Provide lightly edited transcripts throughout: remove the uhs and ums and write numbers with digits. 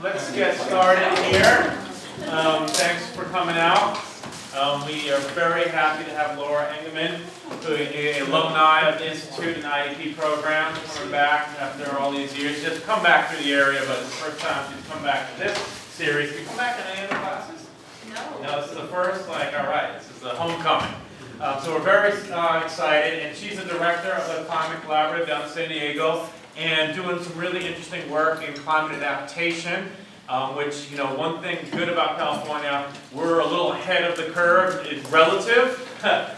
let's get started here. Thanks for coming out. We are very happy to have Laura Engeman, who is an alumni of the Institute and IEP program, coming back after all these years. She's just come back to the area, but it's the first time she's come back to this series. Did you come back in any other classes? No, this is the first. Like, all right, this is the homecoming. So we're very excited, and she's the director of the Climate Collaborative down in San Diego, and doing some really interesting work in climate adaptation, which, you know, one thing good about California, we're a little ahead of the curve. It's relative.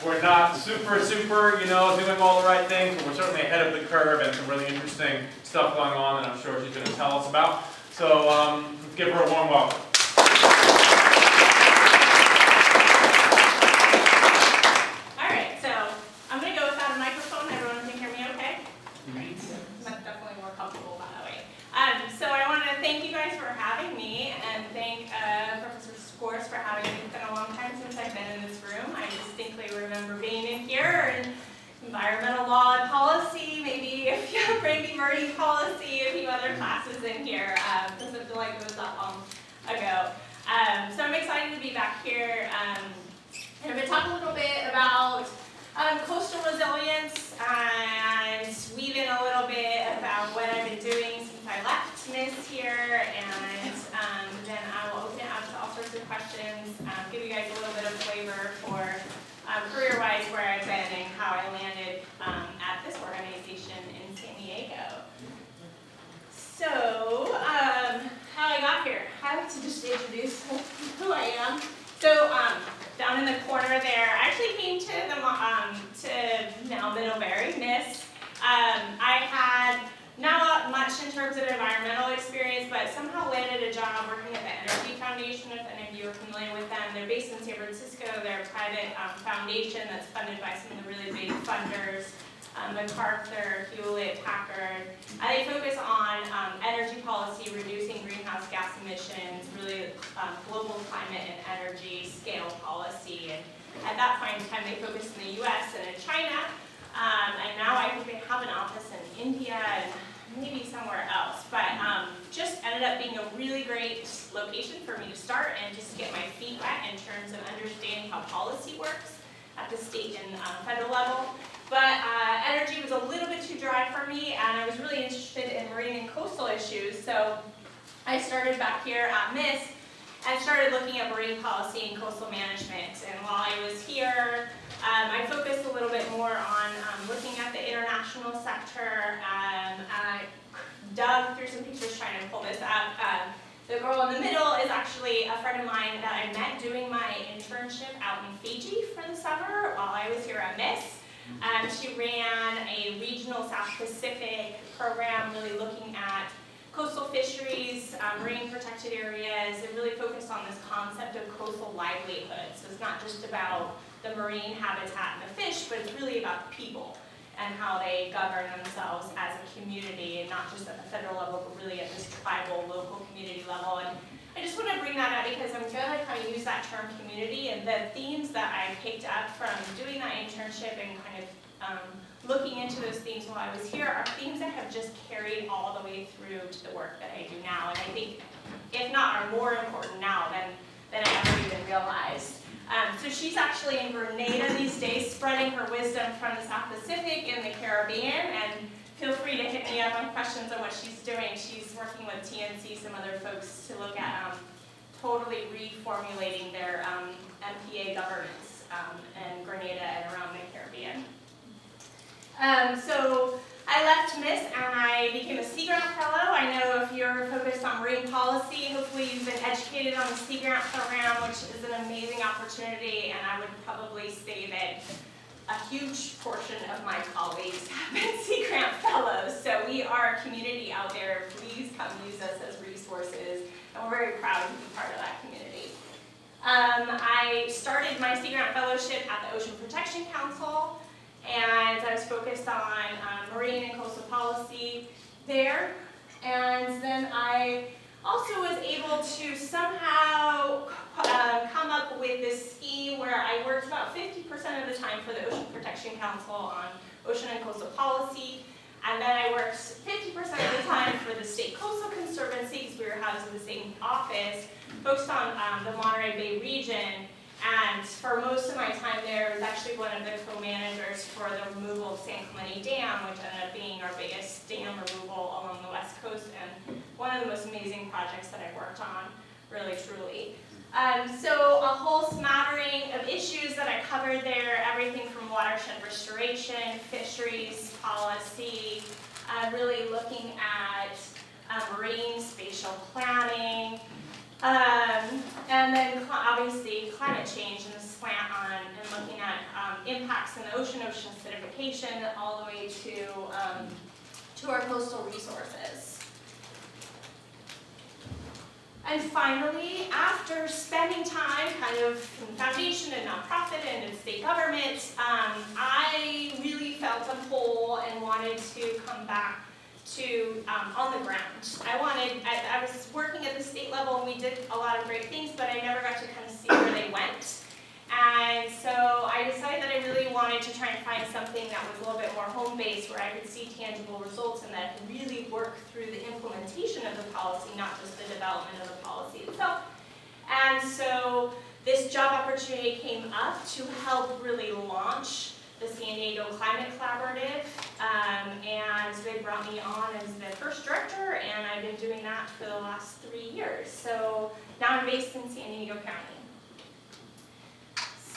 We're not super, you know, doing all the right things, but we're certainly ahead of the curve, and some really interesting stuff going on that I'm sure she's going to tell us about. So let's give her a warm welcome. Thank you guys for having me, and thank Professor Scores for having me. It's been a long time since I've been in this room. I distinctly remember being in here, and environmental law and policy, maybe marine policy, a few other classes in here. Doesn't feel like it was that long ago. So I'm excited to be back here. And I'm going to talk a little bit about coastal resilience and weave in a little bit about what I've been doing since I left Miss here, and then I will open it up to all sorts of questions, give you guys a little bit of flavor for career-wise where I've been and how I landed at this organization in San Diego. So, how I got here. I like to just introduce who I am. So, down in the corner there, I actually came to now Middlebury, Miss. I had not much in terms of environmental experience, but somehow landed a job working at the Energy Foundation, if any of you are familiar with them. They're based in San Francisco. They're a private foundation that's funded by some of the really big funders, MacArthur, Hewlett-Packard. They focus on energy policy, reducing greenhouse gas emissions, really global climate and energy scale policy. And at that point in time, they focused in the US and in China. And now I think they have an office in India and maybe somewhere else. But just ended up being a really great location for me to start and just get my feet wet in terms of understanding how policy works at the state and federal level. But energy was a little bit too dry for me, and I was really interested in marine and coastal issues. So I started back here at Miss and started looking at marine policy and coastal management. And while I was here, I focused a little bit more on looking at the international sector. I dug through some pictures trying to pull this up. The girl in the middle is actually a friend of mine that I met doing my internship out in Fiji for the summer while I was here at Miss. She ran a regional South Pacific program really looking at coastal fisheries, marine protected areas, and really focused on this concept of coastal livelihood. So it's not just about the marine habitat and the fish, but it's really about the people and how they govern themselves as a community, and not just at the federal level, but really at this tribal, local community level. And I just want to bring that up because I'm going to kind of use that term community, and the themes that I picked up from doing that internship and kind of looking into those themes while I was here are themes that have just carried all the way through to the work that I do now. And I think, if not, are more important now than I ever even realized. So she's actually in Grenada these days, spreading her wisdom from the South Pacific and the Caribbean. And feel free to hit me up on questions on what she's doing. She's working with TNC, some other folks, to look at totally reformulating their MPA governance in Grenada and around the Caribbean. So I left Miss and I became a Sea Grant Fellow. I know if you're focused on marine policy, hopefully you've been educated on the Sea Grant program, which is an amazing opportunity, and I would probably say that a huge portion of my colleagues have been Sea Grant Fellows. So we are a community out there. Please come use us as resources, and we're very proud to be part of that community. I started my Sea Grant Fellowship at the Ocean Protection Council, and I was focused on marine and coastal policy there. And then I also was able to somehow come up with this scheme where I worked about 50% of the time for the Ocean Protection Council on ocean and coastal policy. And then I worked 50% of the time for the State Coastal Conservancy, because we were housed in the same focused on the Monterey Bay region, and for most of my time there, I was actually one of the co-managers for the removal of San Clemente Dam, which ended up being our biggest dam removal along the west coast, and one of the most amazing projects that I worked on, really, truly. So a whole smattering of issues that I covered there, everything from watershed restoration, fisheries policy, really looking at marine spatial planning, and then obviously climate change and the slant on and looking at impacts in the ocean acidification, all the way to our coastal resources. And finally, after spending time kind of in foundation and nonprofit and in state government, I really felt a pull and wanted to come back to on the ground. I was working at the state level and we did a lot of great things, but I never got to kind of see where they went. And so I decided that I really wanted to try and find something that was a little bit more home-based, where I could see tangible results and that I could really work through the implementation of the policy, not just the development of the policy itself. And so this job opportunity came up to help really launch the San Diego Climate Collaborative, and they brought me on as the first director, and I've been doing that for the last 3 years. So now I'm based in San Diego County.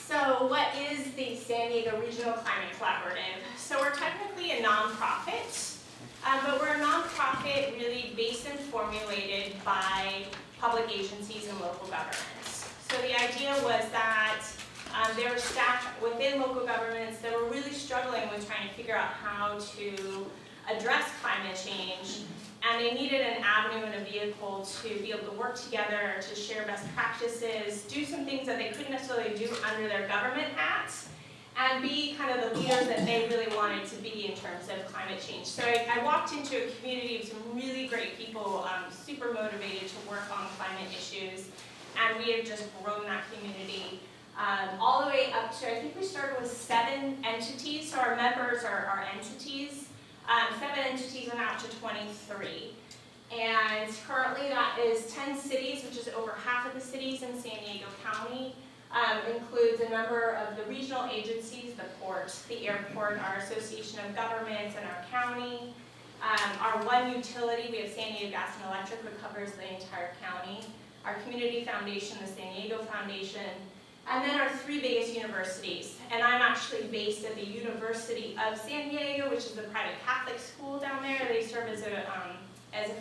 So what is the San Diego Regional Climate Collaborative? So we're technically a nonprofit, but we're a nonprofit really based and formulated by public agencies and local governments. So the idea was that there were staff within local governments that were really struggling with trying to figure out how to address climate change, and they needed an avenue and a vehicle to be able to work together, to share best practices, do some things that they couldn't necessarily do under their government hats, and be kind of the leaders that they really wanted to be in terms of climate change. So I walked into a community of some really great people, super motivated to work on climate issues, and we have just grown that community all the way up to, I think we started with 7 entities, so our members are entities. 7 entities and out to 23. And currently that is 10 cities, which is over half of the cities in San Diego County. Includes a number of the regional agencies, the port, the airport, our Association of Governments, and our county. Our one utility, we have San Diego Gas and Electric, which covers the entire county. Our community foundation, the San Diego Foundation. And then our 3 biggest universities. And I'm actually based at the University of San Diego, which is a private Catholic school down there. They serve as a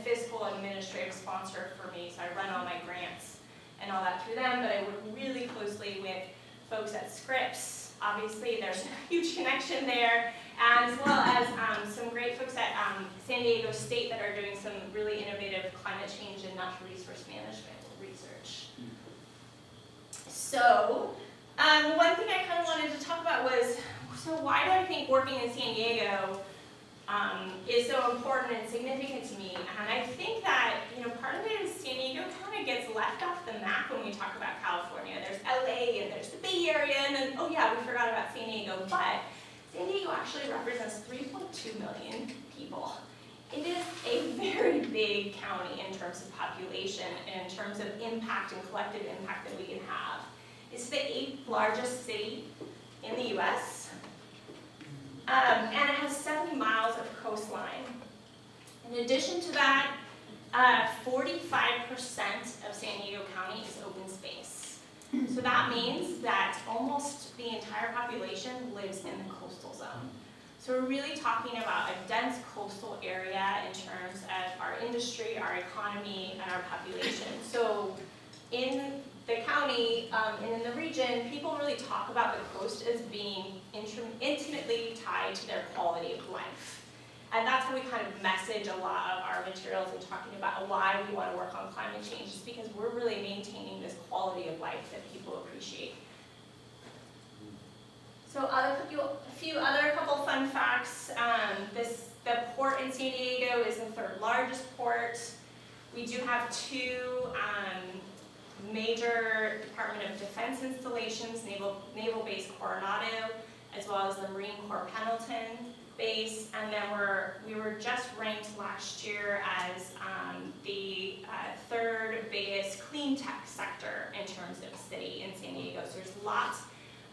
fiscal administrative sponsor for me, so I run all my grants and all that through them, but I work really closely with folks at Scripps. Obviously, there's a huge connection there, as well as some great folks at San Diego State that are doing some really innovative climate change and natural resource management research. So, one thing I kind of wanted to talk about was, so why do I think working in San Diego is so important and significant to me? And I think that, part of it is San Diego kind of gets left off the map when we talk about California. There's LA and there's the Bay Area, and then, oh yeah, we forgot about San Diego. But San Diego actually represents 3.2 million people. It is a very big county in terms of population and in terms of impact and collective impact that we can have. It's the 8th largest city in the U.S., and it has 70 miles of coastline. In addition to that, 45% of San Diego County is open space. So that means that almost the entire population lives in the coastal zone. So we're really talking about a dense coastal area in terms of our industry, our economy, and our population. So in the county and in the region, people really talk about the coast as being intimately tied to their quality of life. And that's how we kind of message a lot of our materials and talking about why we want to work on climate change, is because we're really maintaining this quality of life that people appreciate. So a few other couple fun facts. The port in San Diego is the 3rd largest port. We do have 2 major Department of Defense installations, Naval Base Coronado, as well as the Marine Corps Pendleton. base, and then we were just ranked last year as the third biggest clean tech sector in terms of city in San Diego. So there's lots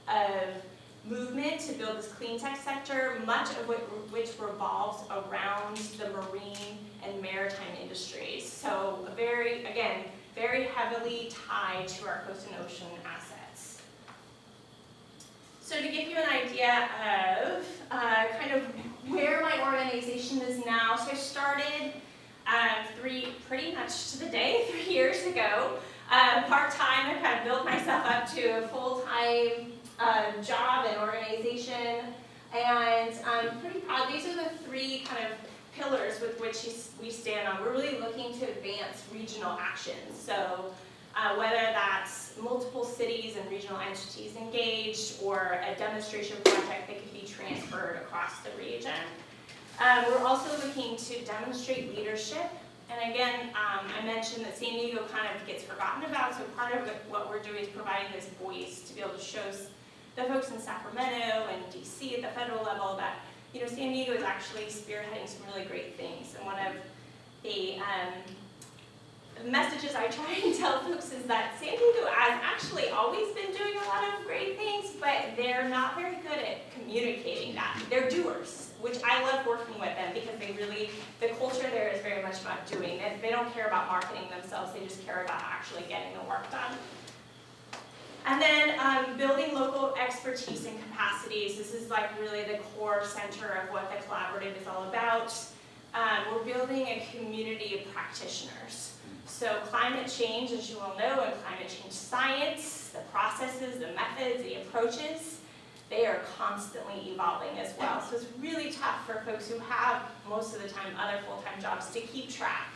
of movement to build this clean tech sector, much of which revolves around the marine and maritime industries. So very heavily tied to our coast and ocean assets. So to give you an idea of kind of where my organization is now, so I started pretty much to the day, 3 years ago. Part-time, I kind of built myself up to a full-time job and organization, and I'm pretty proud. These are the three kind of pillars with which we stand on. We're really looking to advance regional actions. So whether that's multiple cities and regional entities engaged or a demonstration project that could be transferred across the region. We're also looking to demonstrate leadership. And again, I mentioned that San Diego kind of gets forgotten about, so part of what we're doing is providing this voice to be able to show the folks in Sacramento and DC at the federal level that, you know, San Diego is actually spearheading some really great things. And one of the messages I try and tell folks is that San Diego has actually always been doing a lot of great things, but they're not very good at communicating that. They're doers, which I love working with them because they really, the culture there is very much about doing. They don't care about marketing themselves, they just care about actually getting the work done. And then building local expertise and capacities. This is like really the core center of what the collaborative is all about. We're building a community of practitioners. So climate change, as you all know, and climate change science, the processes, the methods, the approaches, they are constantly evolving as well. So it's really tough for folks who have, most of the time, other full-time jobs to keep track.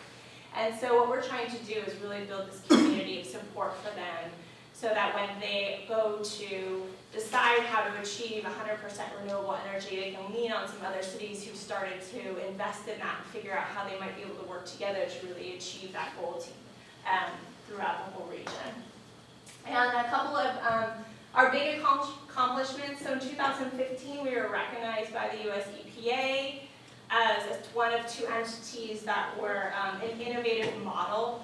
And so what we're trying to do is really build this community of support for them so that when they go to decide how to achieve 100% renewable energy, they can lean on some other cities who've started to invest in that and figure out how they might be able to work together to really achieve that goal throughout the whole region. And a couple of our big accomplishments. So in 2015, we were recognized by the US EPA as one of two entities that were an innovative model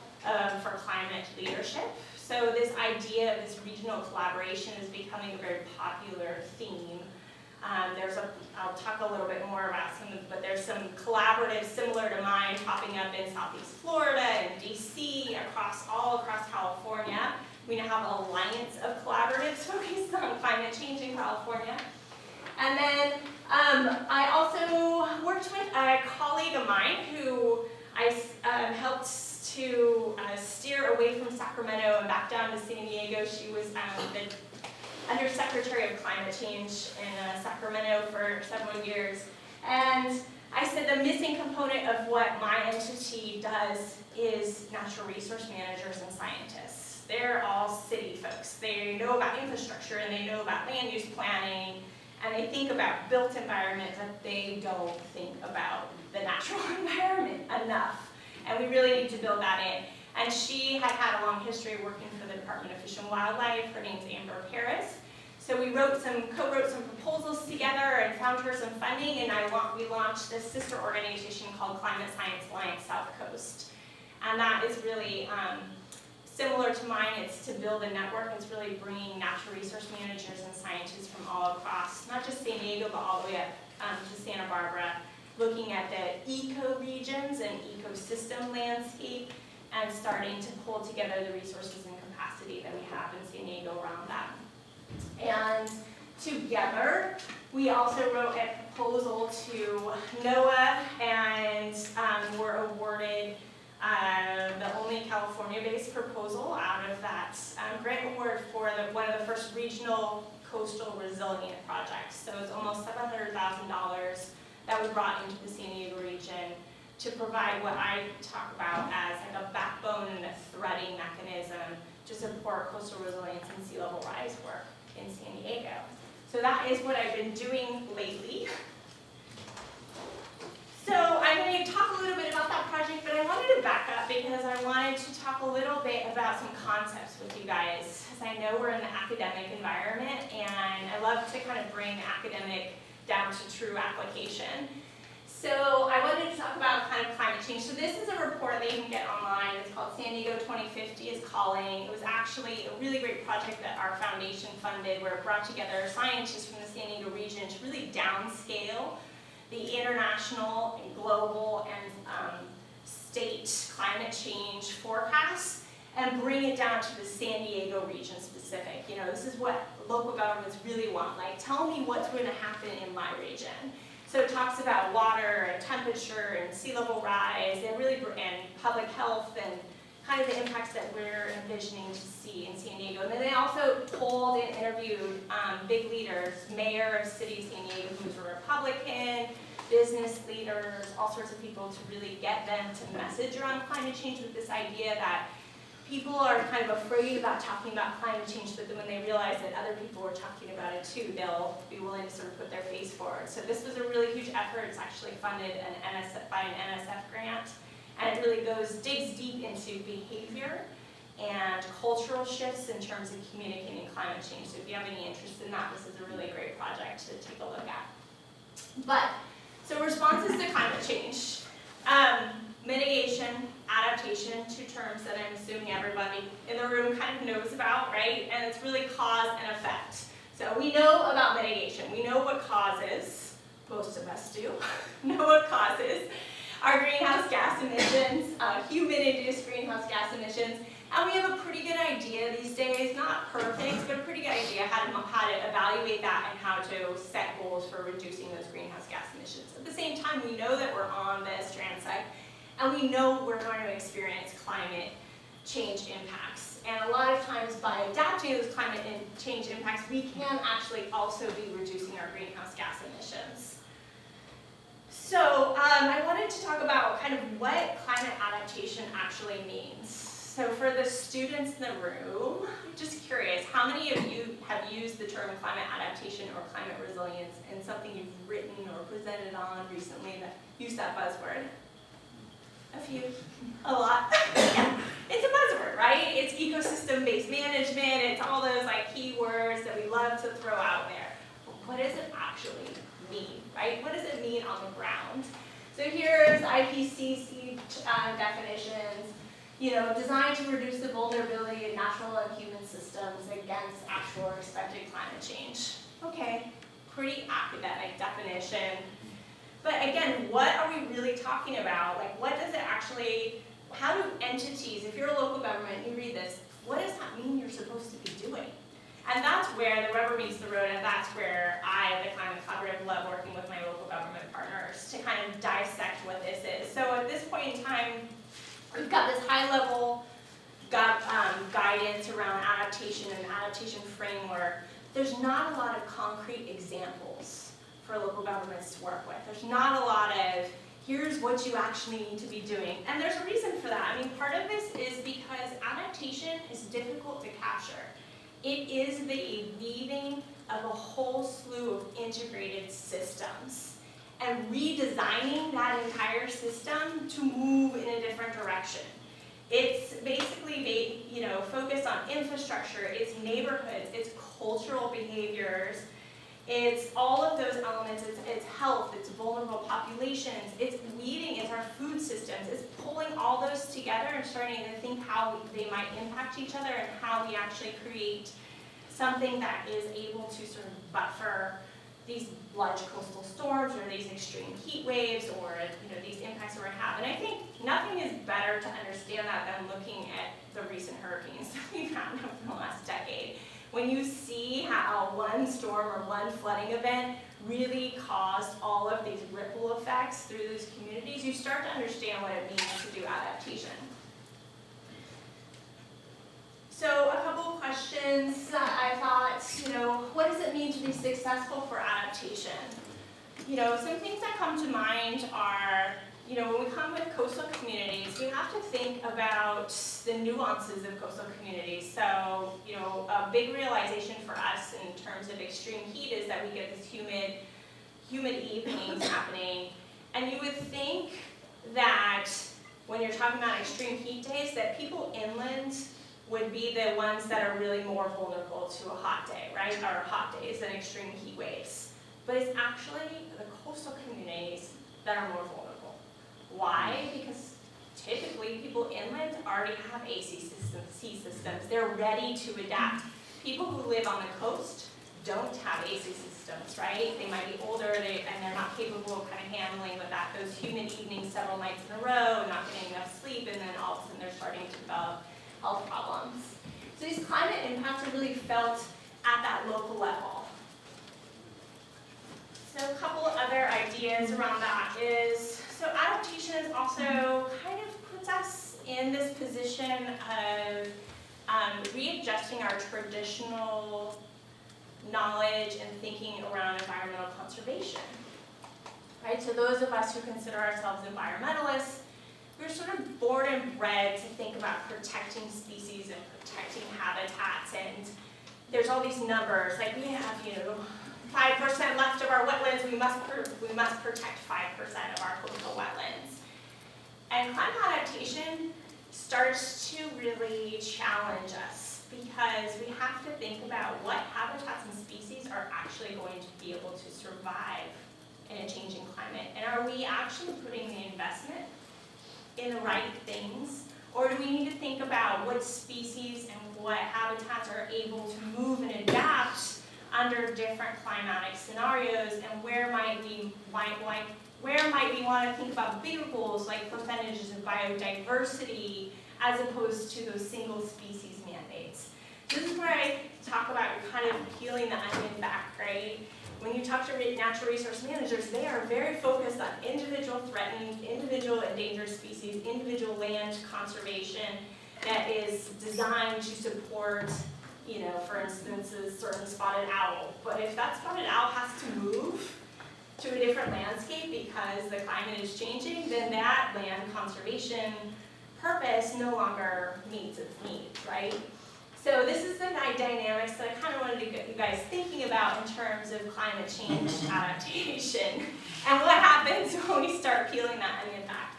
for climate leadership. So this idea of this regional collaboration is becoming a very popular theme. I'll talk a little bit more about but there's some collaboratives similar to mine popping up in Southeast Florida and DC, all across California. We now have an alliance of collaboratives focused on climate change in California. And then I also worked with a colleague of mine who I helped to steer away from Sacramento and back down to San Diego. She was the Undersecretary of Climate Change in Sacramento for several years. And I said the missing component of what my entity does is natural resource managers and scientists. They're all city folks. They know about infrastructure and they know about land use planning and they think about built environment, but they don't think about the natural environment enough. And we really need to build that in. And she had a long history working for the Department of Fish and Wildlife. Her name's Amber Harris. So we co-wrote some proposals together and found her some funding, and we launched this sister organization called Climate Science Alliance South Coast. And that is really similar to mine. It's to build a network. It's really bringing natural resource managers and scientists from all across, not just San Diego, but all the way up to Santa Barbara, looking at the eco-regions and ecosystem landscape and starting to pull together the resources and capacity that we have in San Diego around that. And together, we also wrote a proposal to NOAA and were awarded the only California-based proposal out of that grant award for one of the first regional coastal resilient projects. So it's almost $700,000 that we brought into the San Diego region to provide what I talk about as like a backbone and a threading mechanism to support coastal resilience and sea level rise work in San Diego. So that is what I've been doing lately. So I'm going to talk a little bit about that project, but I wanted to back up because I wanted to talk a little bit about some concepts with you guys, because I know we're in the academic environment, and I love to kind of bring academic down to true application. So I wanted to talk about kind of climate change. So this is a report that you can get online. It's called San Diego 2050 is Calling. It was actually a really great project that our foundation funded, where it brought together scientists from the San Diego region to really downscale the international and global and state climate change forecasts and bring it down to the San Diego region specific. You know, this is what local governments really want. Like, tell me what's going to happen in my region. So it talks about water and temperature and sea level rise and really and public health and kind of the impacts that we're envisioning to see in San Diego. And then they also polled and interviewed big leaders, mayor of city of San Diego, who's a Republican, business leaders, all sorts of people, to really get them to message around climate change with this idea that people are kind of afraid about talking about climate change, but then when they realize that other people are talking about it too, they'll be willing to sort of put their face forward. So this was a really huge effort. It's actually funded by an NSF grant, and it really digs deep into behavior and cultural shifts in terms of communicating climate change. So if you have any interest in that, this is a really great project to take a look at. So responses to climate change. Mitigation, adaptation, two terms that I'm assuming everybody in the room kind of knows about, right? And it's really cause and effect. So we know about mitigation. We know what causes, most of us do, know what causes our greenhouse gas emissions, human-induced greenhouse gas emissions. And we have a pretty good idea these days, not perfect, but a pretty good idea how to evaluate that and how to set goals for reducing those greenhouse gas emissions. At the same time, we know that we're on this transect, and we know we're going to experience climate change impacts. And a lot of times by adapting to those climate change impacts, we can actually also be reducing our greenhouse gas emissions. So I wanted to talk about kind of what climate adaptation actually means. So for the students in the room, just curious, how many of you have used the term climate adaptation or climate resilience in something you've written or presented on recently that used that buzzword? A few, a lot. Yeah, it's a buzzword, right? It's ecosystem-based management. It's all those like keywords that we love to throw out there. But what does it actually mean, right? What does it mean on the ground? So here's IPCC definitions. You know, designed to reduce the vulnerability of natural and human systems against actual or expected climate change. Okay, pretty academic definition. But again, what are we really talking about? Like, what does it actually, how do entities, if you're a local government, you read this, what does that mean you're supposed to be doing? And that's where the rubber meets the road, and that's where I, the Climate Collaborative, love working with my local government partners to kind of dissect what this is. So at this point in time, we've got this high-level guidance around adaptation and adaptation framework. There's not a lot of concrete examples for local governments to work with. There's not a lot of, here's what you actually need to be doing. And there's a reason for that. I mean, part of this is because adaptation is difficult to capture. It is the weaving of a whole slew of integrated systems and redesigning that entire system to move in a different direction. It's basically, you know, focused on infrastructure, it's neighborhoods, it's cultural behaviors, it's all of those elements, it's health, it's vulnerable populations, it's weaving, it's our food systems, it's pulling all those together and starting to think how they might impact each other and how we actually create something that is able to sort of buffer these large coastal storms or these extreme heat waves or, you know, these impacts that we have. And I think nothing is better to understand that than looking at the recent hurricanes that we've had over the last decade. When you see how one storm or one flooding event really caused all of these ripple effects through those communities, you start to understand what it means to do adaptation. So a couple of questions that I thought, you know, what does it mean to be successful for adaptation? You know, some things that come to mind are, you know, when we come with coastal communities, we have to think about the nuances of coastal communities. So, you know, a big realization for us in terms of extreme heat is that we get this humid evenings happening. And you would think that when you're talking about extreme heat days, that people inland would be the ones that are really more vulnerable to a hot day, right? Or hot days and extreme heat waves. but it's actually the coastal communities that are more vulnerable. Why? Because typically people inland already have AC systems. They're ready to adapt. People who live on the coast don't have AC systems, right? They might be older and they're not capable of kind of handling with that, those humid evenings several nights in a row and not getting enough sleep, and then all of a sudden they're starting to develop health problems. So these climate impacts are really felt at that local level. So a couple of other ideas around that is, so adaptation is also kind of puts us in this position of readjusting our traditional knowledge and thinking around environmental conservation, right? So those of us who consider ourselves environmentalists, we're sort of born and bred to think about protecting species and protecting habitats, and there's all these numbers, like we have, 5% left of our wetlands, we must protect 5% of our coastal wetlands. And climate adaptation starts to really challenge us, because we have to think about what habitats and species are actually going to be able to survive in a changing climate. And are we actually putting the investment in the right things? Or do we need to think about what species and what habitats are able to move and adapt under different climatic scenarios, and where might we want to think about bigger goals like percentages of biodiversity as opposed to those single species mandates. So this is where I talk about kind of peeling the onion back, right? When you talk to natural resource managers, they are very focused on individual threatened, individual endangered species, individual land conservation that is designed to support, for instance, a certain spotted owl. But if that spotted owl has to move to a different landscape because the climate is changing, then that land conservation purpose no longer meets its needs, right? So this is the dynamics that I kind of wanted to get you guys thinking about in terms of climate change adaptation and what happens when we start peeling that onion back.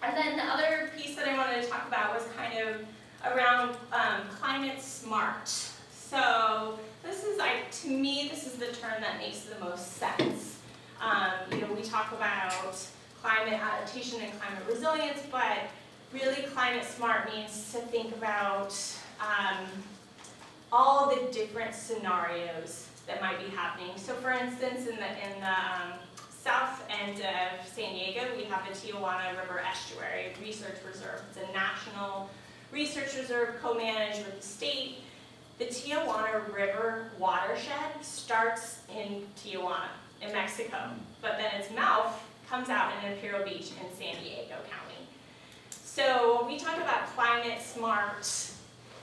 And then the other piece that I wanted to talk about was kind of around climate smart. So this is, to me, this is the term that makes the most sense. We talk about climate adaptation and climate resilience, but really climate smart means to think about all the different scenarios that might be happening. So for instance, in the south end of San Diego, we have the Tijuana River Estuary Research Reserve. It's a national research reserve co-managed with the state. The Tijuana River watershed starts in Tijuana, in Mexico, but then its mouth comes out in Imperial Beach in San Diego County. So when we talk about climate smart,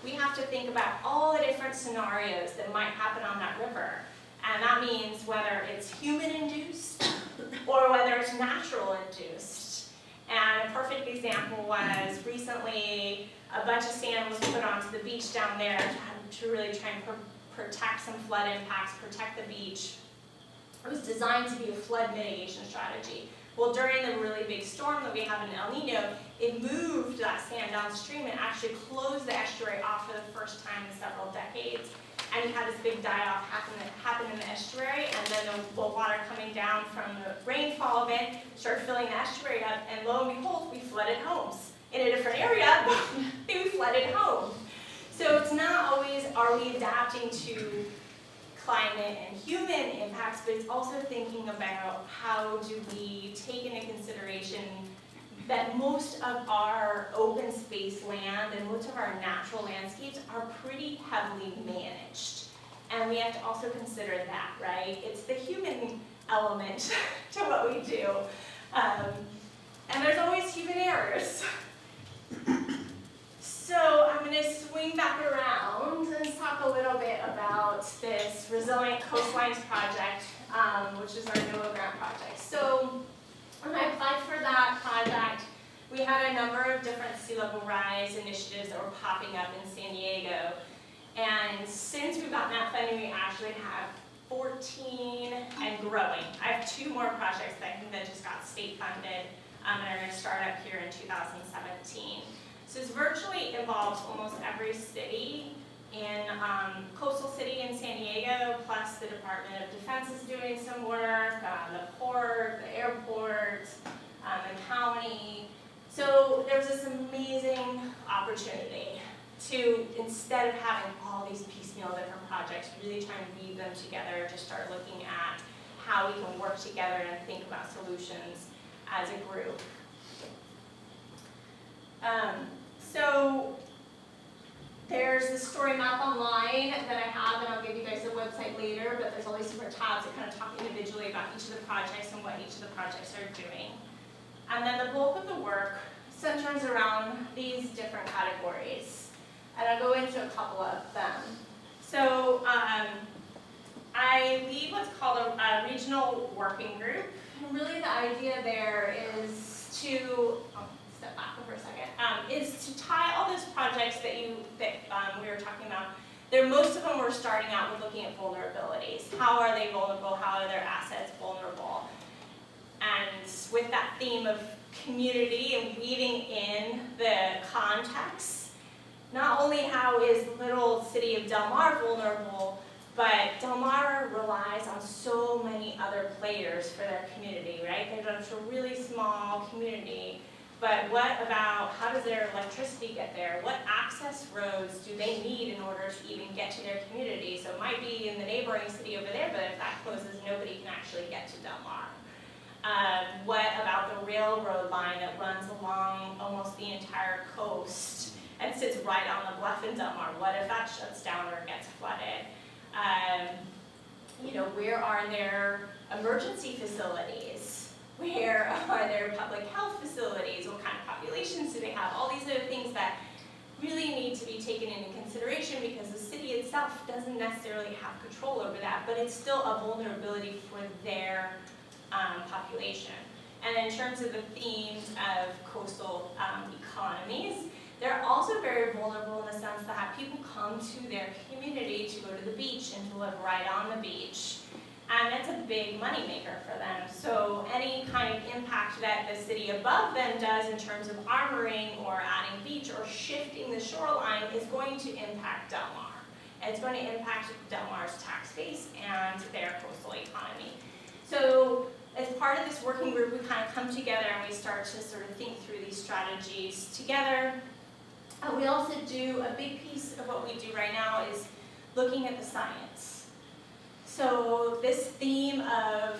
we have to think about all the different scenarios that might happen on that river. And that means whether it's human-induced or whether it's natural-induced. And a perfect example was recently a bunch of sand was put onto the beach down there to really try and protect some flood impacts, protect the beach. It was designed to be a flood mitigation strategy. Well, during the really big storm that we have in El Nino, it moved that sand downstream and actually closed the estuary off for the first time in several decades. And you had this big die-off happen in the estuary, and then the water coming down from the rainfall event started filling the estuary up, and lo and behold, we flooded homes. In a different area, but we flooded home. So it's not always are we adapting to climate and human impacts, but it's also thinking about how do we take into consideration that most of our open space land and most of our natural landscapes are pretty heavily managed. And we have to also consider that, right? It's the human element to what we do. And there's always human errors. So I'm going to swing back around and talk a little bit about this Resilient Coastlines project, which is our NOAA grant project. So when I applied for that project, we had a number of different sea level rise initiatives that were popping up in San Diego. And since we've gotten that funding, we actually have 14 and growing. I have 2 more projects that just got state funded and are going to start up here in 2017. So this virtually involves almost every city in coastal city in San Diego, plus the Department of Defense is doing some work, the port, the airport, the county. So there's this amazing opportunity to, instead of having all these piecemeal different projects, really try and weave them together to start looking at how we can work together and think about solutions as a group. So there's the story map online that I have, and I'll give you guys the website later, but there's all these different tabs that kind of talk individually about each of the projects and what each of the projects are doing. And then the bulk of the work centers around these different categories. And I'll go into a couple of them. So I lead what's called a regional working group. And really the idea there is to, step back for a second, is to tie all those projects that we were talking about. Most of them were starting out with looking at vulnerabilities. How are they vulnerable? How are their assets vulnerable? And with that theme of community and weaving in the context, not only how is the little city of Del Mar vulnerable, but Del Mar relies on so many other players for their community, right? They're just a really small community, but what about, how does their electricity get there? What access roads do they need in order to even get to their community? So it might be in the neighboring city over there, but if that closes, nobody can actually get to Del Mar. What about the railroad line that runs along almost the entire coast and sits right on the bluff in Del Mar? What if that shuts down or gets flooded? Where are their emergency facilities? Where are their public health facilities? What kind of populations do they have? All these other things that really need to be taken into consideration because the city itself doesn't necessarily have control over that, but it's still a vulnerability for their population. And in terms of the themes of coastal economies, they're also very vulnerable in the sense that people come to their community to go to the beach and to live right on the beach. And that's a big moneymaker for them. So any kind of impact that the city above them does in terms of armoring or adding beach or shifting the shoreline is going to impact Del Mar. It's going to impact Del Mar's tax base and their coastal economy. So as part of this working group, we kind of come together and we start to sort of think through these strategies together. We also do, a big piece of what we do right now is looking at the science. So this theme of,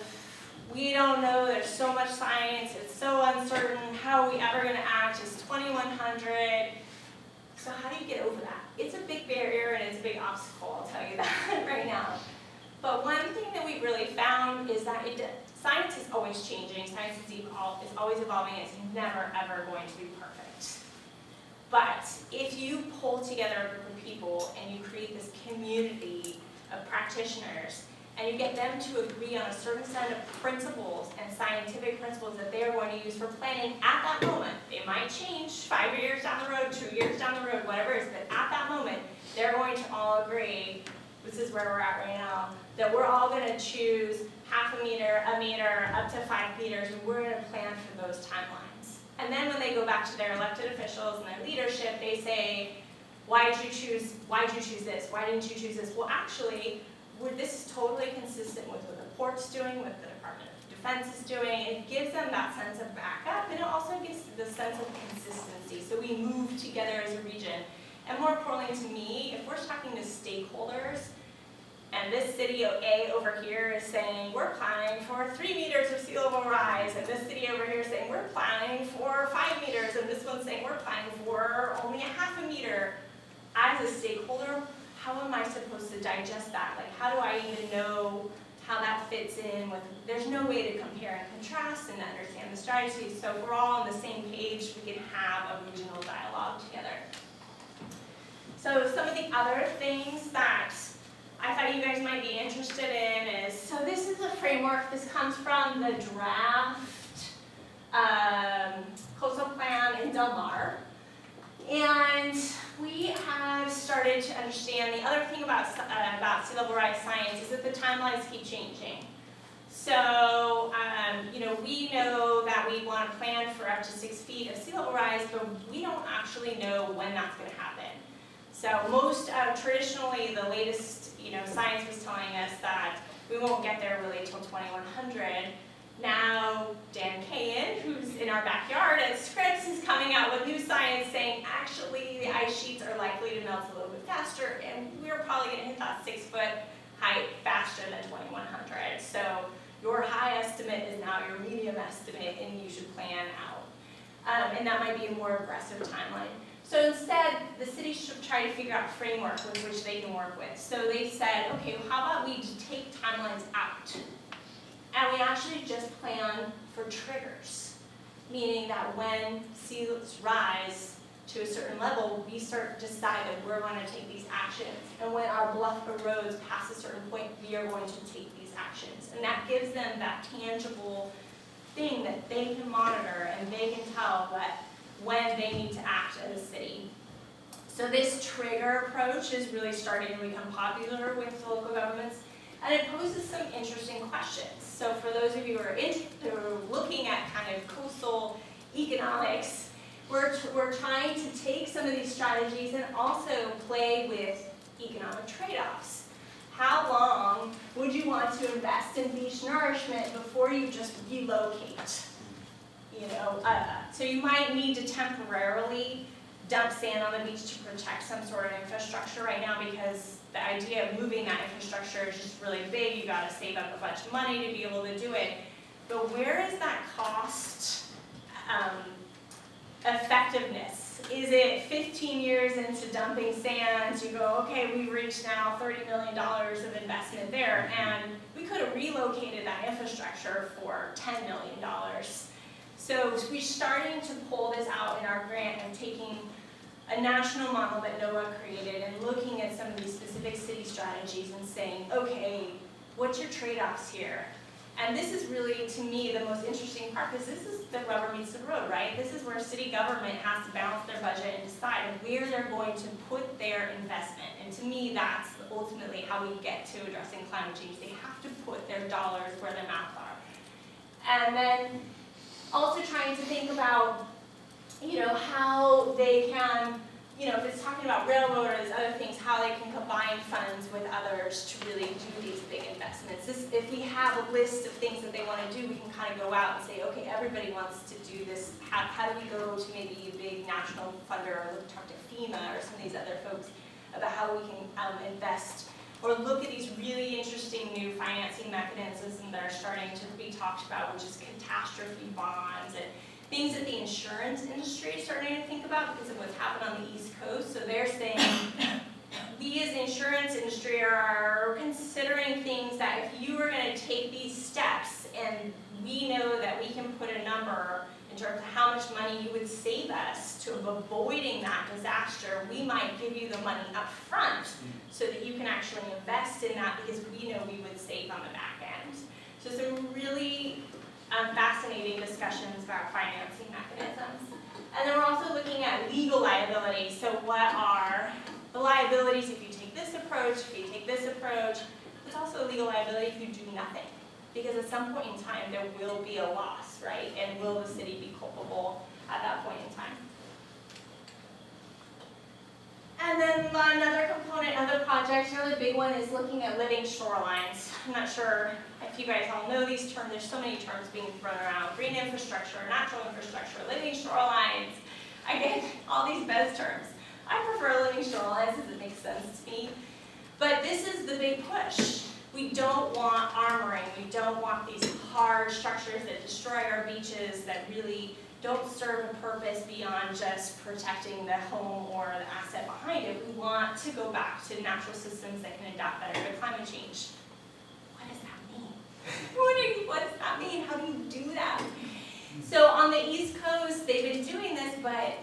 we don't know, there's so much science, it's so uncertain, how are we ever going to act, it's 2100. So how do you get over that? It's a big barrier and it's a big obstacle, I'll tell you that right now. But one thing that we've really found is that science is always changing, science is always evolving, it's never ever going to be perfect. But if you pull together a group of people and you create this community of practitioners and you get them to agree on a certain set of principles and scientific principles that they are going to use for planning at that moment, it might change 5 years down the road, 2 years down the road, whatever it is, but at that moment, they're going to all agree, this is where we're at right now, that we're all going to choose half a meter, up to 5 meters, and we're going to plan for those timelines. And then when they go back to their elected officials and their leadership, they say, why did you choose this? Why didn't you choose this? Well, actually, this is totally consistent with what the port's doing, what the Department of Defense is doing. It gives them that sense of backup, and it also gives the sense of consistency. So we move together as a region. And more importantly to me, if we're talking to stakeholders, and this city A over here is saying, we're planning for 3 meters of sea level rise, and this city over here is saying, we're planning for 5 meters, and this one's saying, we're planning for only a half a meter. As a stakeholder, how am I supposed to digest that? Like, how do I even know how that fits in with, there's no way to compare and contrast and understand the strategy. So if we're all on the same page, we can have a regional dialogue together. So some of the other things that I thought you guys might be interested in is, so this is a framework, this comes from the draft coastal plan in Del Mar. And we have started to understand the other thing about sea level rise science is that the timelines keep changing. So, we know that we want to plan for up to 6 feet of sea level rise, but we don't actually know when that's going to happen. So most, traditionally, the latest, science was telling us that we won't get there really till 2100. Now, Dan Kayan, who's in our backyard at Scripps, is coming out with new science saying, actually, the ice sheets are likely to melt a little bit faster, and we're probably going to hit that 6-foot height faster than 2100. So your high estimate is now your medium estimate, and you should plan out. And that might be a more aggressive timeline. So instead, the city should try to figure out a framework with which they can work with. So they said, okay, well, how about we just take timelines out? And we actually just plan for triggers, meaning that when sea levels rise to a certain level, we start to decide that we're going to take these actions. And when our bluff erodes past a certain point, we are going to take these actions. And that gives them that tangible thing that they can monitor, and they can tell that when they need to act as a city. So this trigger approach is really starting to become popular with local governments, and it poses some interesting questions. So for those of you who are looking at kind of coastal economics, we're trying to take some of these strategies and also play with economic trade-offs. How long would you want to invest in beach nourishment before you just relocate? So you might need to temporarily dump sand on the beach to protect some sort of infrastructure right now, because the idea of moving that infrastructure is just really big. You got to save up a bunch of money to be able to do it. But where is that cost effectiveness? Is it 15 years into dumping sand, you go, okay, we've reached now $30 million of investment there, and we could have relocated that infrastructure for $10 million. So we're starting to pull this out in our grant and taking a national model that NOAA created and looking at some of these specific city strategies and saying, okay, what's your trade-offs here? And this is really, to me, the most interesting part, because this is the rubber meets the road, right? This is where city government has to balance their budget and decide where they're going to put their investment. And to me, that's ultimately how we get to addressing climate change. They have to put their dollars where their mouths are. And then also trying to think about, how they can, if it's talking about railroads, other things, how they can combine funds with others to really do these big investments. If we have a list of things that they want to do, we can kind of go out and say, okay, everybody wants to do this. How do we go to maybe a big national funder, or talk to FEMA or some of these other folks about how we can invest, or look at these really interesting new financing mechanisms that are starting to be talked about, which is catastrophe bonds and things that the insurance industry is starting to think about because of what's happened on the East Coast. So they're saying, we as the insurance industry are considering things that if you were going to take these steps, and we know that we can put a number in terms of how much money you would save us to avoiding that disaster, we might give you the money up front so that you can actually invest in that, because we know we would save on the back end. So some really fascinating discussions about financing mechanisms. And then we're also looking at legal liability. So what are the liabilities if you take this approach, if you take this approach? There's also legal liability if you do nothing. Because at some point in time, there will be a loss, right? And will the city be culpable at that point in time? And then another component, another project, another big one is looking at living shorelines. I'm not sure if you guys all know these terms. There's so many terms being thrown around. Green infrastructure, natural infrastructure, living shorelines. I get all these BES terms. I prefer living shorelines because it makes sense to me. But this is the big push. We don't want armoring. We don't want these hard structures that destroy our beaches, that really don't serve a purpose beyond just protecting the home or the asset behind it. We want to go back to natural systems that can adapt better to climate change. What does that mean? What does that mean? How do you do that? So on the East Coast, they've been doing this, but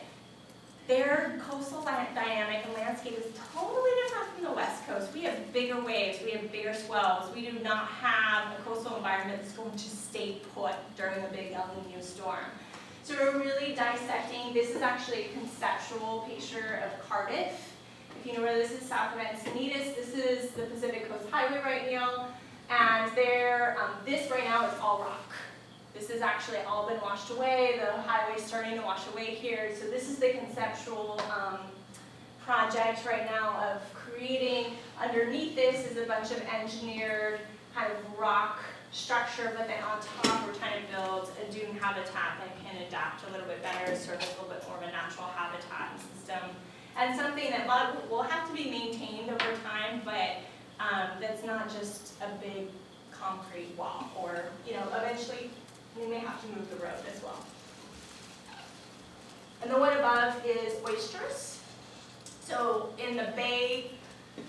their coastal dynamic and landscape is totally different from the West Coast. We have bigger waves, we have bigger swells. We do not have a coastal environment that's going to stay put during a big El Nino storm. So we're really dissecting. This is actually a conceptual picture of Cardiff. If you know where this is, south of Encinitas, this is the Pacific Coast Highway right now. And there, this right now is all rock. This has actually all been washed away. The highway's starting to wash away here. So this is the conceptual project right now of creating, underneath this is a bunch of engineered kind of rock structure, but then on top we're trying to build a dune habitat that can adapt a little bit better, serve a little bit more of a natural habitat system. And something that will have to be maintained over time, but that's not just a big concrete wall, or eventually we may have to move the road as well. And the one above is oysters. So in the bay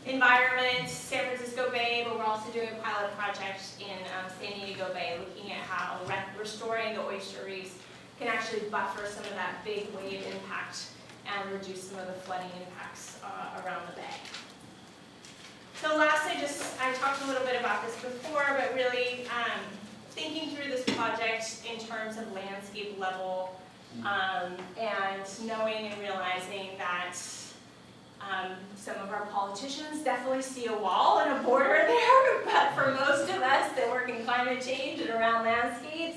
environment, San Francisco Bay, but we're also doing a pilot project in San Diego Bay, looking at how restoring the oyster reefs can actually buffer some of that big wave impact and reduce some of the flooding impacts around the bay. So last, I talked a little bit about this before, but really thinking through this project in terms of landscape level, and knowing and realizing that some of our politicians definitely see a wall and a border there, but for most of us that work in climate change and around landscapes,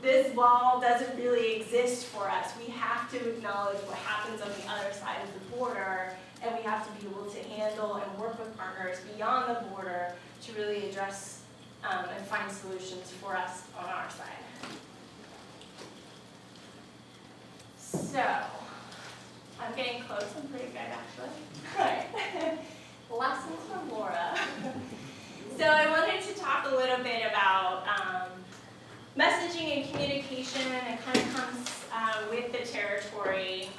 this wall doesn't really exist for us. We have to acknowledge what happens on the other side of the border, and we have to be able to handle and work with partners beyond the border to really address and find solutions for us on our side. So, I'm getting close, I'm pretty good actually. Alright, lessons from Laura. So I wanted to talk a little bit about messaging and communication, and it kind of comes with the territory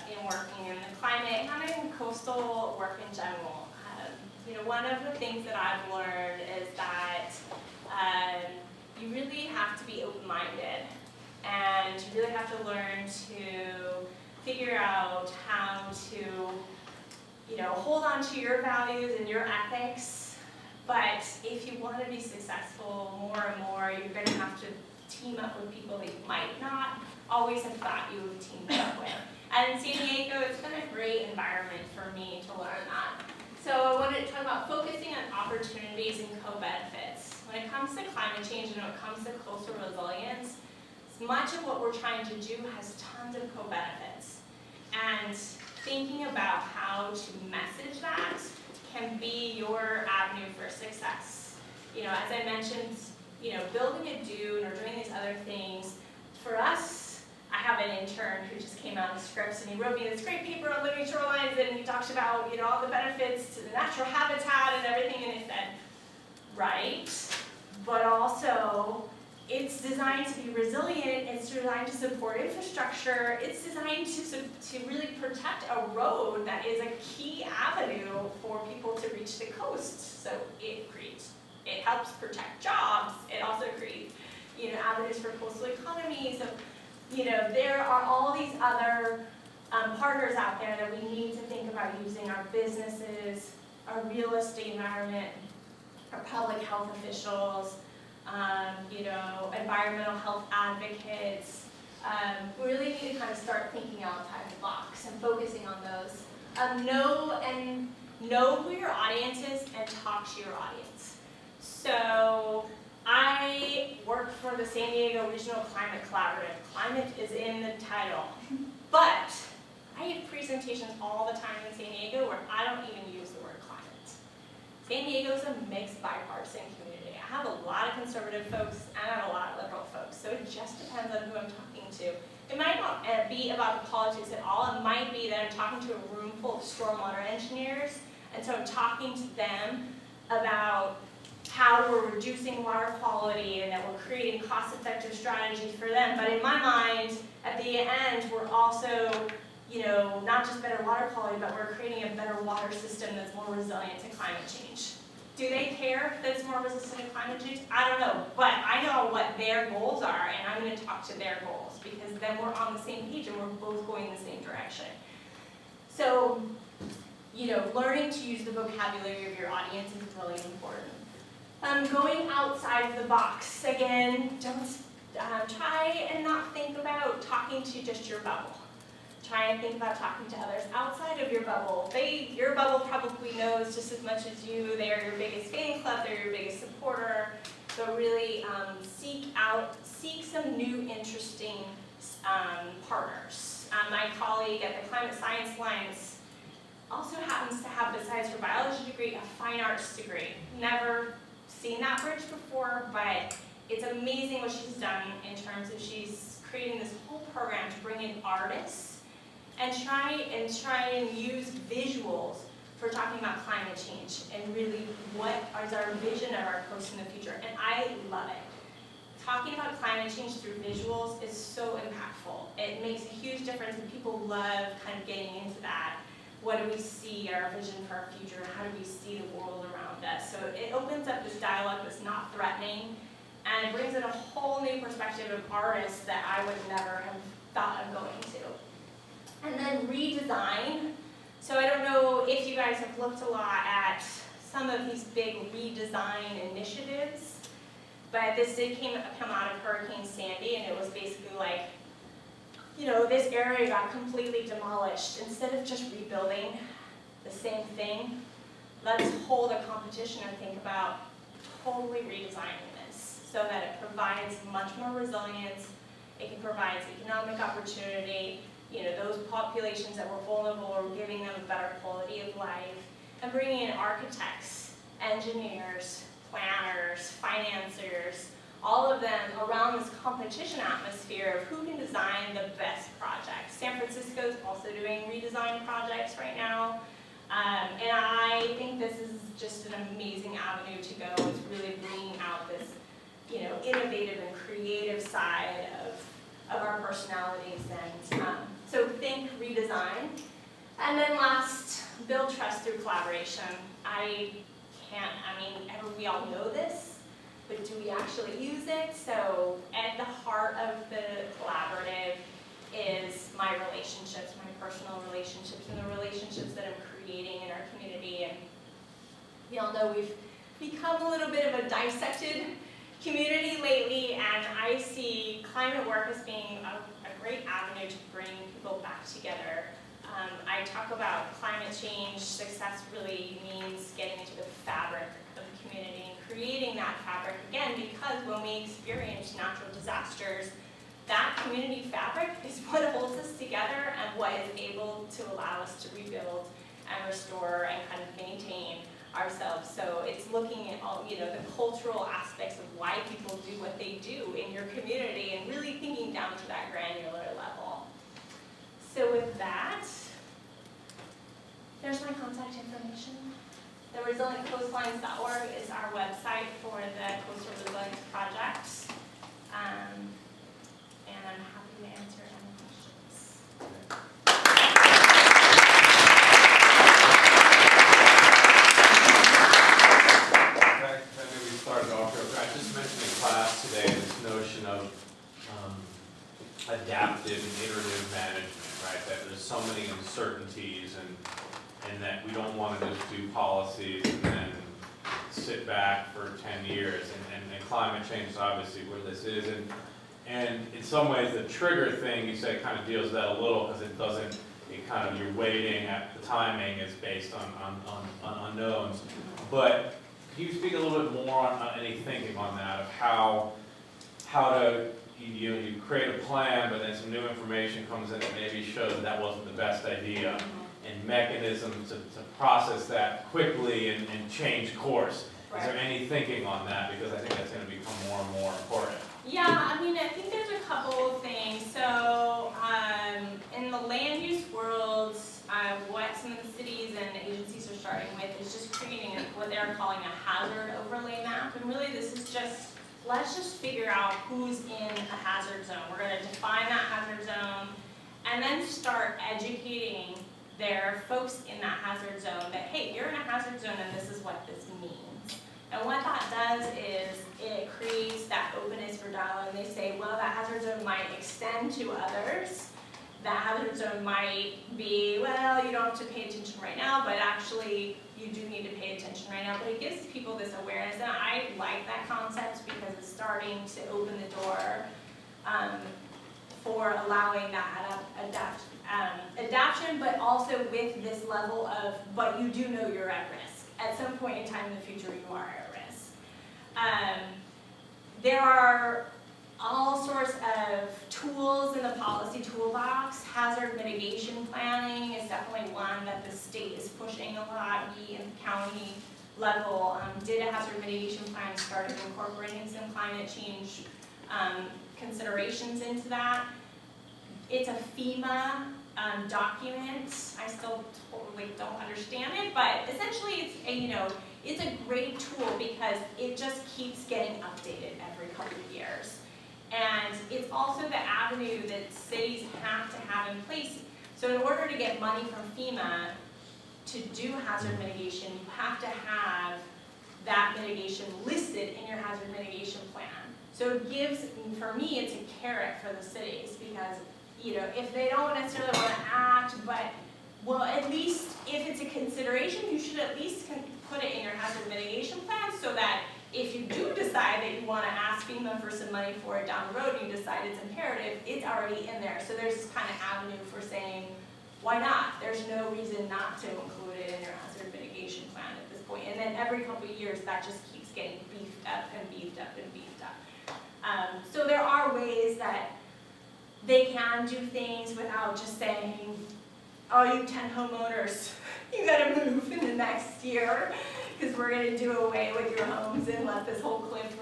in working in the climate, kind of in coastal work in general. One of the things that I've learned is that you really have to be open-minded, and you really have to learn to figure out how to, hold on to your values and your ethics. But if you want to be successful more and more, you're going to have to team up with people that you might not always have thought you would team up with. And in San Diego, it's been a great environment for me to learn that. So I wanted to talk about focusing on opportunities and co-benefits. When it comes to climate change and when it comes to coastal resilience, much of what we're trying to do has tons of co-benefits. And thinking about how to message that can be your avenue for success. As I mentioned, building a dune or doing these other things, for us, I have an intern who just came out in scripts, and he wrote me this great paper on living shorelines, and he talks about, all the benefits to the natural habitat and everything, and I said, right, but also, it's designed to be resilient, it's designed to support infrastructure, it's designed to really protect a road that is a key avenue for people to reach the coast. So it helps protect jobs, it also creates avenues for coastal economies. So, there are all these other partners out there that we need to think about using: our businesses, our real estate environment, our public health officials, environmental health advocates. We really need to kind of start thinking outside the box and focusing on those. Know who your audience is and talk to your audience. So I work for the San Diego Regional Climate Collaborative. Climate is in the title. But I have presentations all the time in San Diego where I don't even use the word climate. San Diego is a mixed bipartisan community. I have a lot of conservative folks and I have a lot of liberal folks, so it just depends on who I'm talking to. It might not be about the politics at all. It might be that I'm talking to a room full of stormwater engineers, and so I'm talking to them about how we're reducing water quality and that we're creating cost-effective strategies for them. But in my mind, at the end, we're also, not just better water quality, but we're creating a better water system that's more resilient to climate change. Do they care that it's more resistant to climate change? I don't know, but I know what their goals are, and I'm going to talk to their goals, because then we're on the same page and we're both going in the same direction. So, learning to use the vocabulary of your audience is really important. Going outside of the box. Again, don't try and not think about talking to just your bubble. Try and think about talking to others outside of your bubble. Your bubble probably knows just as much as you. They are your biggest fan club, they're your biggest supporter. So really seek some new interesting partners. My colleague at the Climate Science Alliance also happens to have, besides her biology degree, a fine arts degree. Never seen that bridge before, but it's amazing what she's done in terms of she's creating this whole program to bring in artists and try and use visuals for talking about climate change and really what is our vision of our coast in the future. And I love it. Talking about climate change through visuals is so impactful. It makes a huge difference, and people love kind of getting into that. What do we see, our vision for our future? How do we see the world around us? So it opens up this dialogue that's not threatening, and it brings in a whole new perspective of artists that I would never have thought of going to. And then redesign. So I don't know if you guys have looked a lot at some of these big redesign initiatives, but this did come out of Hurricane Sandy, and it was basically like, you know, this area got completely demolished. Instead of just rebuilding the same thing, let's hold a competition and think about totally redesigning this so that it provides much more resilience, it can provide economic opportunity, you know, those populations that were vulnerable, we're giving them a better quality of life, and bringing in architects, engineers, planners, financiers, all of them around this competition atmosphere of who can design the best projects. San Francisco is also doing redesign projects right now, and I think this is just an amazing avenue to go. It's really bringing out this, you know, innovative and creative side of our personalities, and so think redesign. And then last, build trust through collaboration. We all know this, but do we actually use it? So at the heart of the collaborative is my relationships, my personal relationships, and the relationships that I'm creating in our community. And we all know we've become a little bit of a dissected community lately, and I see climate work as being a great avenue to bring people back together. I talk about climate change success really means getting into the fabric of the community and creating that fabric again, because when we experience natural disasters, that community fabric is what holds us together and what is able to allow us to rebuild and restore and kind of maintain ourselves. So it's looking at all, you know, the cultural aspects of why people do what they do in your community and really thinking down to that granular level. So with that, there's my contact information. The ResilientCoastlines.org is our website for the Coastal Resilience Project. And I'm happy to answer any questions. Maybe we started off here. I just mentioned in class today this notion of adaptive and iterative management, right? That there's so many uncertainties, and that we don't want to just do policies and then sit back for 10 years. And climate change is obviously where this is. And in some ways, the trigger thing, you say, kind of deals with that a little, because you're waiting at the timing is based on unknowns. But can you speak a little bit more on any thinking on that, of how to, you create a plan, but then some new information comes in that maybe shows that wasn't the best idea, and mechanisms to process that quickly and change course. Right. Is there any thinking on that? Because I think that's going to become more and more important. Yeah, I think there's a couple of things. So in the land use world, what some of the cities and agencies are starting with is just creating what they're calling a hazard overlay map. And really this is just, let's just figure out who's in a hazard zone. We're going to define that hazard zone and then start educating their folks in that hazard zone that, hey, you're in a hazard zone and this is what this means. And what that does is it creates that openness for dialogue, and they say, well, that hazard zone might extend to others. That hazard zone might be, well, you don't have to pay attention right now, but actually you do need to pay attention right now. But it gives people this awareness, and I like that concept because it's starting to open the door for allowing that adaptation, but also with this level of, but you do know you're at risk. At some point in time in the future, you are at risk. There are all sorts of tools in the policy toolbox. Hazard mitigation planning is definitely one that the state is pushing a lot. We in the county level did a hazard mitigation plan, started incorporating some climate change considerations into that. It's a FEMA document. I still totally don't understand it, but essentially it's a great tool because it just keeps getting updated every couple of years. And it's also the avenue that cities have to have in place. So in order to get money from FEMA to do hazard mitigation, you have to have that mitigation listed in your hazard mitigation plan. So it gives, for me, it's a carrot for the cities because, if they don't necessarily want to act, but, well, at least if it's a consideration, you should at least put it in your hazard mitigation plan so that if you do decide that you want to ask FEMA for some money for it down the road and you decide it's imperative, it's already in there. So there's this kind of avenue for saying, why not? There's no reason not to include it in your hazard mitigation plan at this point. And then every couple of years, that just keeps getting beefed up and beefed up and beefed up. So there are ways that they can do things without just saying, oh, you 10 homeowners, you gotta move in the next year because we're gonna do away with your homes and let this whole cliff,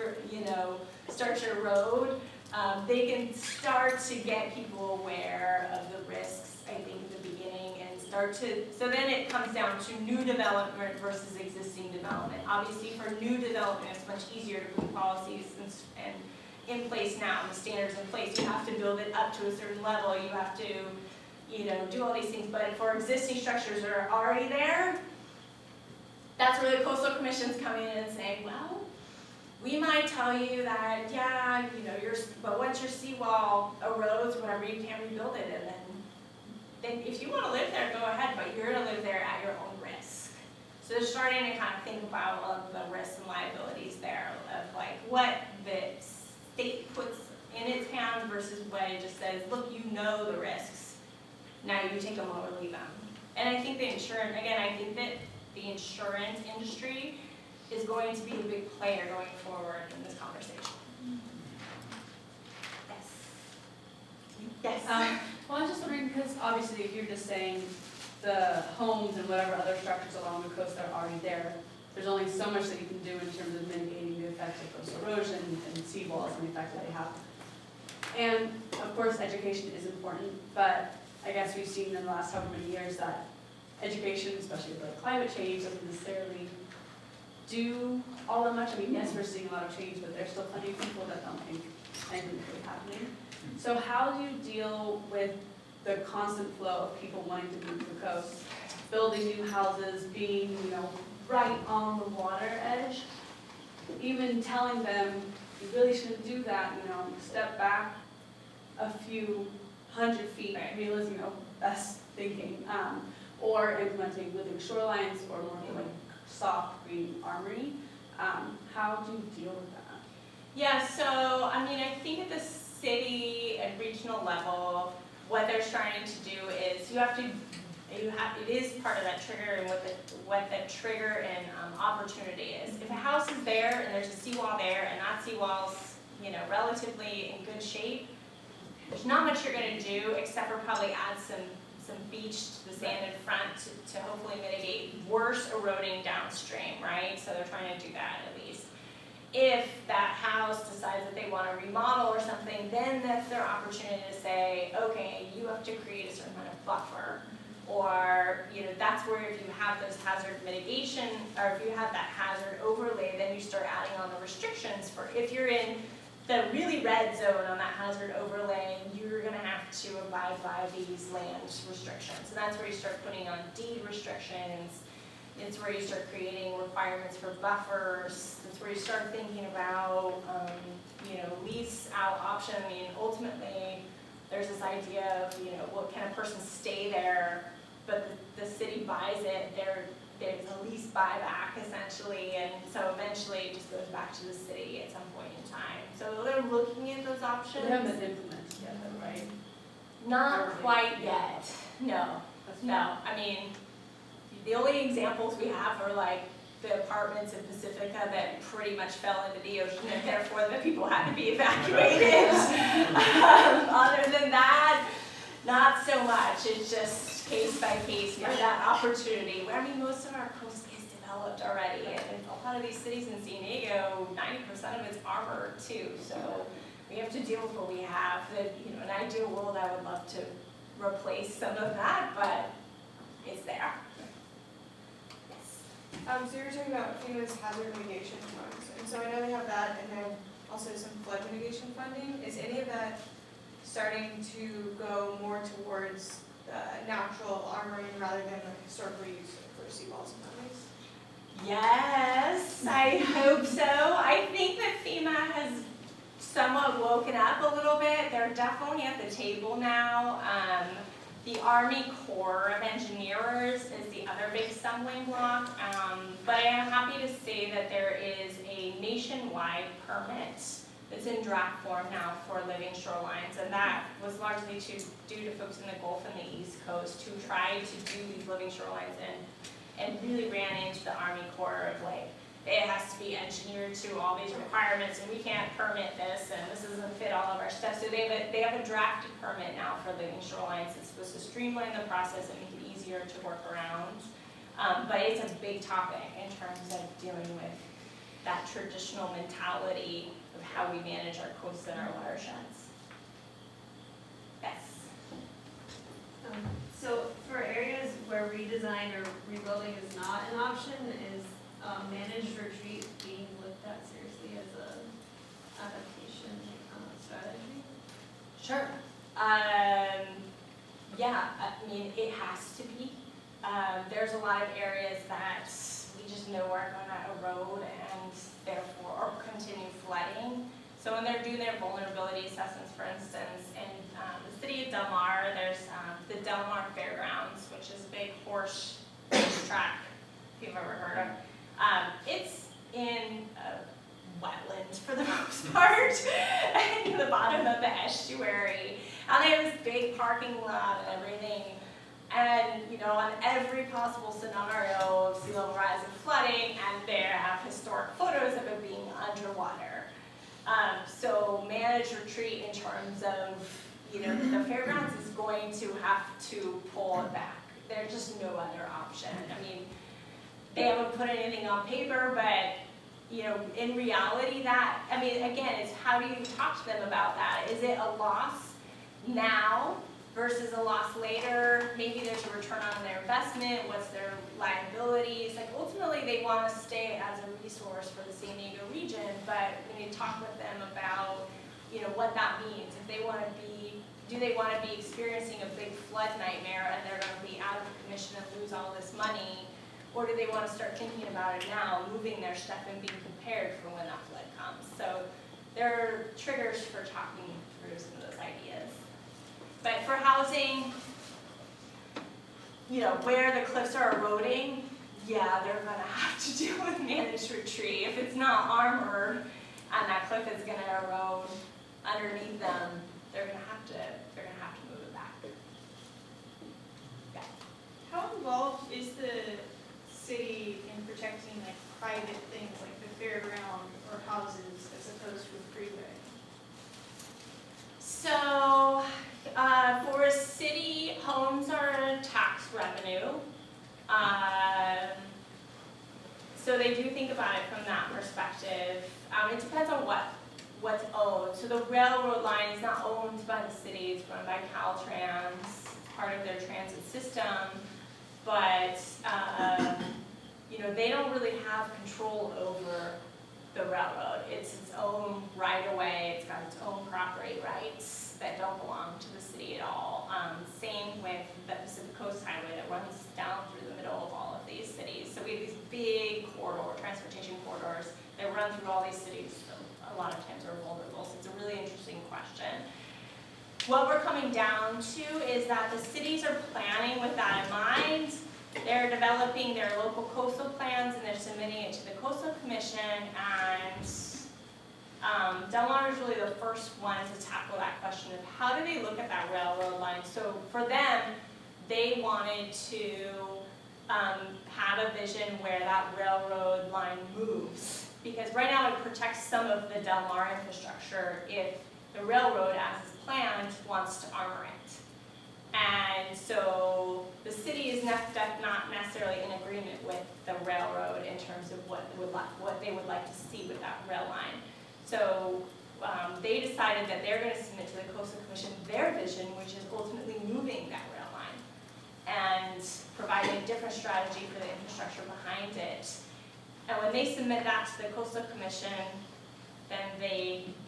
start your road. They can start to get people aware of the risks, I think, at the beginning and so then it comes down to new development versus existing development. Obviously for new development, it's much easier to put policies and in place now, the standards in place. You have to build it up to a certain level. You have to, do all these things. But for existing structures that are already there, that's where the coastal commissions come in and say, well, we might tell you that, yeah, but once your seawall erodes, whatever, you can't rebuild it. And then if you want to live there, go ahead, but you're going to live there at your own risk. So they're starting to kind of think about all of the risks and liabilities there of like what the state puts in its hands versus what it just says, look, you know the risks. Now you take them or leave them. And I think the insurance, again, I think that the insurance industry is going to be a big player going forward in this conversation. Yes. Well, I'm just wondering, because obviously if you're just saying the homes and whatever other structures along the coast that are already there, there's only so much that you can do in terms of mitigating the effects of coastal erosion and seawalls and the effect that they have. And of course, education is important, but I guess we've seen in the last however many years that education, especially with like climate change, doesn't necessarily do all that much. I mean, yes, we're seeing a lot of change, but there's still plenty of people that don't think anything's really happening. So how do you deal with the constant flow of people wanting to move to the coast, building new houses, being, right on the water edge, even telling them you really shouldn't do that, step back a few 100 feet, realism, best thinking, or implementing living shorelines or more like soft green armory. How do you deal with that? Yeah, so I think at the city and regional level, what they're trying to do is it is part of that trigger and what the trigger and opportunity is. If a house is there and there's a seawall there and that seawall's relatively in good shape, there's not much you're going to do except for probably add some beach to the sand in front to hopefully mitigate worse eroding downstream, right? So they're trying to do that at least. If that house decides that they want to remodel or something, then that's their opportunity to say, okay, you have to create a certain kind of buffer. Or, that's where if you have those hazard mitigation, or if you have that hazard overlay, then you start adding on the restrictions for if you're in the really red zone on that hazard overlay, you're going to have to abide by these land restrictions. And that's where you start putting on deed restrictions. It's where you start creating requirements for buffers. It's where you start thinking about, lease out option. Ultimately, there's this idea of, what can a person stay there, but the city buys it. There's a lease buyback essentially, and so eventually it just goes back to the city at some point in time. So they're looking at those options. They haven't been implemented yet, though, right? Not quite yet. No. That's No. The only examples we have are like the apartments in Pacifica that pretty much fell into the ocean, and therefore the people had to be evacuated. Other than that, not so much. It's just case by case for that opportunity. I mean, most of our coast is developed already, and a lot of these cities in San Diego, 90% of it's armored too. So we have to deal with what we have. That, you know, in an ideal world, I would love to replace some of that, but it's there. So you were talking about FEMA's hazard mitigation funds, and so I know they have that, and then also some flood mitigation funding. Is any of that starting to go more towards natural armoring rather than the historical use for seawalls and levees? Yes, I hope so. I think that FEMA has somewhat woken up a little bit. They're definitely at the table now. The Army Corps of Engineers is the other big stumbling block, but I am happy to say that there is a nationwide permit that's in draft form now for living shorelines, and that was largely due to folks in the Gulf and the East Coast who tried to do these living shorelines and really ran into the Army Corps of like, it has to be engineered to all these requirements, and we can't permit this, and this doesn't fit all of our stuff. So they have a drafted permit now for living shorelines. It's supposed to streamline the process and make it easier to work around. But it's a big topic in terms of dealing with that traditional mentality of how we manage our coasts and our watersheds. Yes. So for areas where redesign or rebuilding is not an option, is managed retreat being looked at seriously as a adaptation strategy? Sure. Yeah, I mean, it has to be. There's a lot of areas that we just know are going to erode and therefore or continue flooding. So when they're doing their vulnerability assessments, for instance, in the city of Del Mar, there's the Del Mar Fairgrounds, which is a big horse racetrack, if you've ever heard of. It's in wetlands for the most part, in the bottom of the estuary. And they have this big parking lot and everything. And, you know, on every possible scenario of sea level rise and flooding, and they have historic photos of it being underwater. So managed retreat in terms of, you know, the fairgrounds is going to have to pull it back. There's just no other option. I mean, they haven't put anything on paper, but, you know, in reality that, I mean, again, it's how do you talk to them about that? Is it a loss now versus a loss later? Maybe there's a return on their investment. What's their liabilities? Like, ultimately, they want to stay as a resource for the San Diego region, but we need to talk with them about, you know, what that means. If they want to be, do they want to be experiencing a big flood nightmare and they're going to be out of commission and lose all this money? Or do they want to start thinking about it now, moving their stuff and being prepared for when that flood comes? So there are triggers for talking through some of those ideas. But for housing, you know, where the cliffs are eroding, yeah, they're going to have to deal with managed retreat. If it's not armored and that cliff is going to erode underneath them, they're going to have to move it back. Yeah. How involved is the city in protecting like private things like the fairground or houses as opposed to a freeway? So, for a city, homes are tax revenue. So they do think about it from that perspective. It depends on what's owned. So the railroad line is not owned by the city, it's run by Caltrans. It's part of their transit system. But, you know, they don't really have control over the railroad. It's its own right-of-way, it's got its own property rights that don't belong to the city at all. Same with the Pacific Coast Highway that runs down through the middle of all of these cities. So we have these big transportation corridors that run through all these cities. So a lot of times are vulnerable, so it's a really interesting question. What we're coming down to is that the cities are planning with that in mind. They're developing their local coastal plans and they're submitting it to the Coastal Commission, and Del Mar is really the first one to tackle that question of how do they look at that railroad line. So for them, they wanted to have a vision where that railroad line moves. Because right now it protects some of the Del Mar infrastructure if the railroad, as is planned, wants to armor it. And so the city is not necessarily in agreement with the railroad in terms of what they would like to see with that rail line. So they decided that they're going to submit to the Coastal Commission their vision, which is ultimately moving that rail line and providing a different strategy for the infrastructure behind it. And when they submit that to the Coastal Commission, then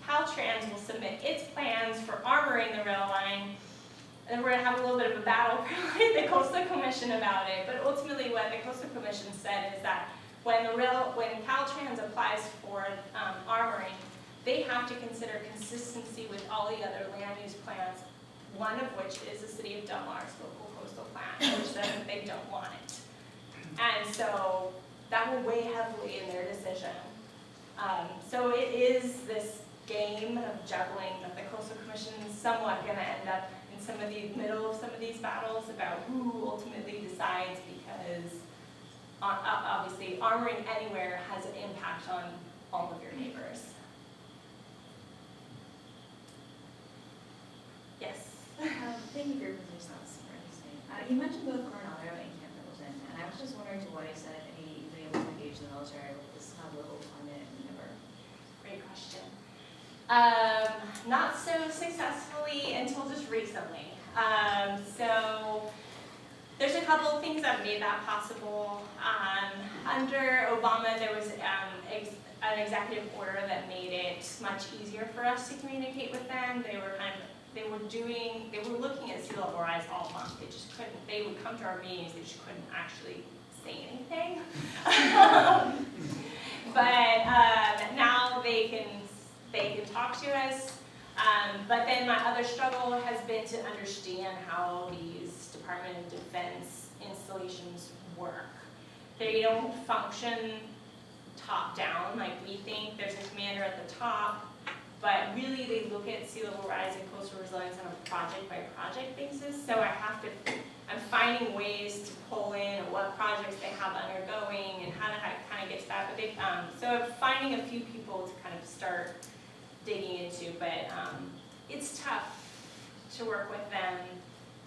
Caltrans will submit its plans for armoring the rail line. And we're going to have a little bit of a battle with the Coastal Commission about it. But ultimately what the Coastal Commission said is that when Caltrans applies for armoring, they have to consider consistency with all the other land use plans, one of which is the City of Del Mar's local coastal plan, which says that they don't want it. And so that will weigh heavily in their decision. So it is this game of juggling that the Coastal Commission is somewhat going to end up in middle of some of these battles about who ultimately decides, because obviously armoring anywhere has an impact on all of your neighbors. Yes? Thank you for your presentation, that was super interesting. You mentioned both Coronado and Camp Pendleton, and I was just wondering to what extent you've been able to engage the military with this kind of local climate and whatever. Great question. Not so successfully until just recently. So there's a couple of things that made that possible. Under Obama, there was an executive order that made it much easier for us to communicate with them. They were looking at sea level rise all month. They would come to our meetings, they just couldn't actually say anything. But now they can talk to us. But then my other struggle has been to understand how these Department of Defense installations work. They don't function top down like we think. There's a commander at the top, but really they look at sea level rise and coastal resilience on a project by project basis. So I'm finding ways to pull in what projects they have undergoing and how to kind of get to that. But so I'm finding a few people to kind of start digging into, but it's tough to work with them.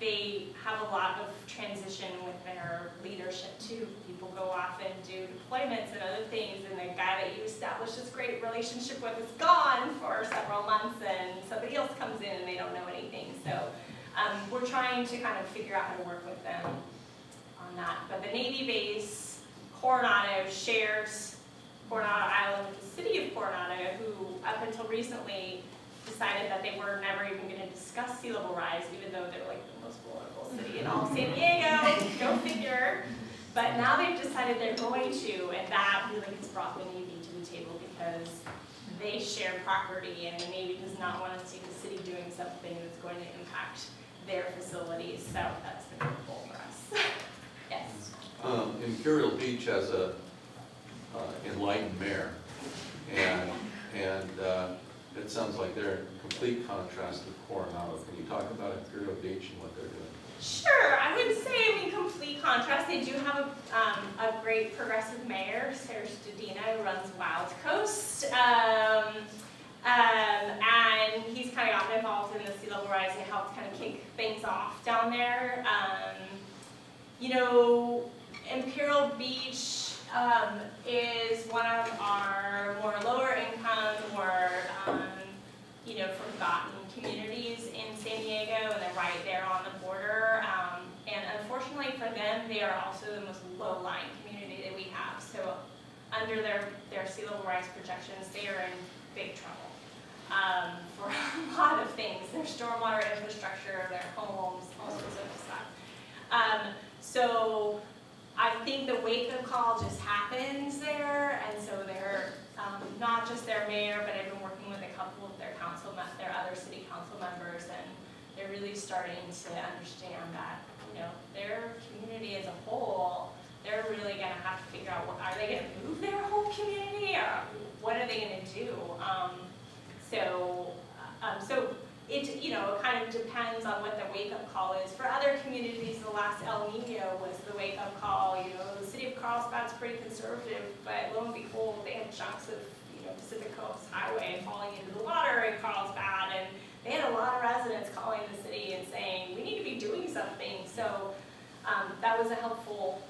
They have a lot of transition with their leadership too. People go off and do deployments and other things, and the guy that you established this great relationship with is gone for several months, and somebody else comes in and they don't know anything. So we're trying to kind of figure out how to work with them on that. But the Navy base, Coronado, shares Coronado Island with the City of Coronado, who up until recently decided that they were never even going to discuss sea level rise, even though they're like the most vulnerable city in all of San Diego. Go figure. But now they've decided they're going to, and that really has brought the Navy to the table because they share property, and the Navy does not want to see the city doing something that's going to impact their facilities. So that's been a goal for us. Yes. Imperial Beach has a enlightened mayor, and it sounds like they're in complete contrast with Coronado. Can you talk about Imperial Beach and what they're doing? Sure, I wouldn't say in complete contrast. They do have a great progressive mayor, Sarah Stadina, who runs Wild Coast. And he's kind of gotten involved in the sea level rise and helped kind of kick things off down there. Imperial Beach is one of our more lower income, more forgotten communities in San Diego, and they're right there on the border. And unfortunately for them, they are also the most low-lying community that we have. So under their sea level rise projections, they are in big trouble for a lot of things. Their stormwater infrastructure, their homes, all sorts of stuff. So I think the wake-up call just happens there, and so they're not just their mayor, but I've been working with a couple of their other city council members, and they're really starting to understand that, their community as a whole, they're really going to have to figure out, are they going to move their whole community, or what are they going to do? So it, you know, it kind of depends on what the wake-up call is. For other communities, the last El Nino was the wake-up call. You know, the city of Carlsbad's pretty conservative, but lo and behold, they had chunks of, you know, Pacific Coast Highway falling into the water in Carlsbad, and they had a lot of residents calling the city and saying, we need to be doing something. So that was a helpful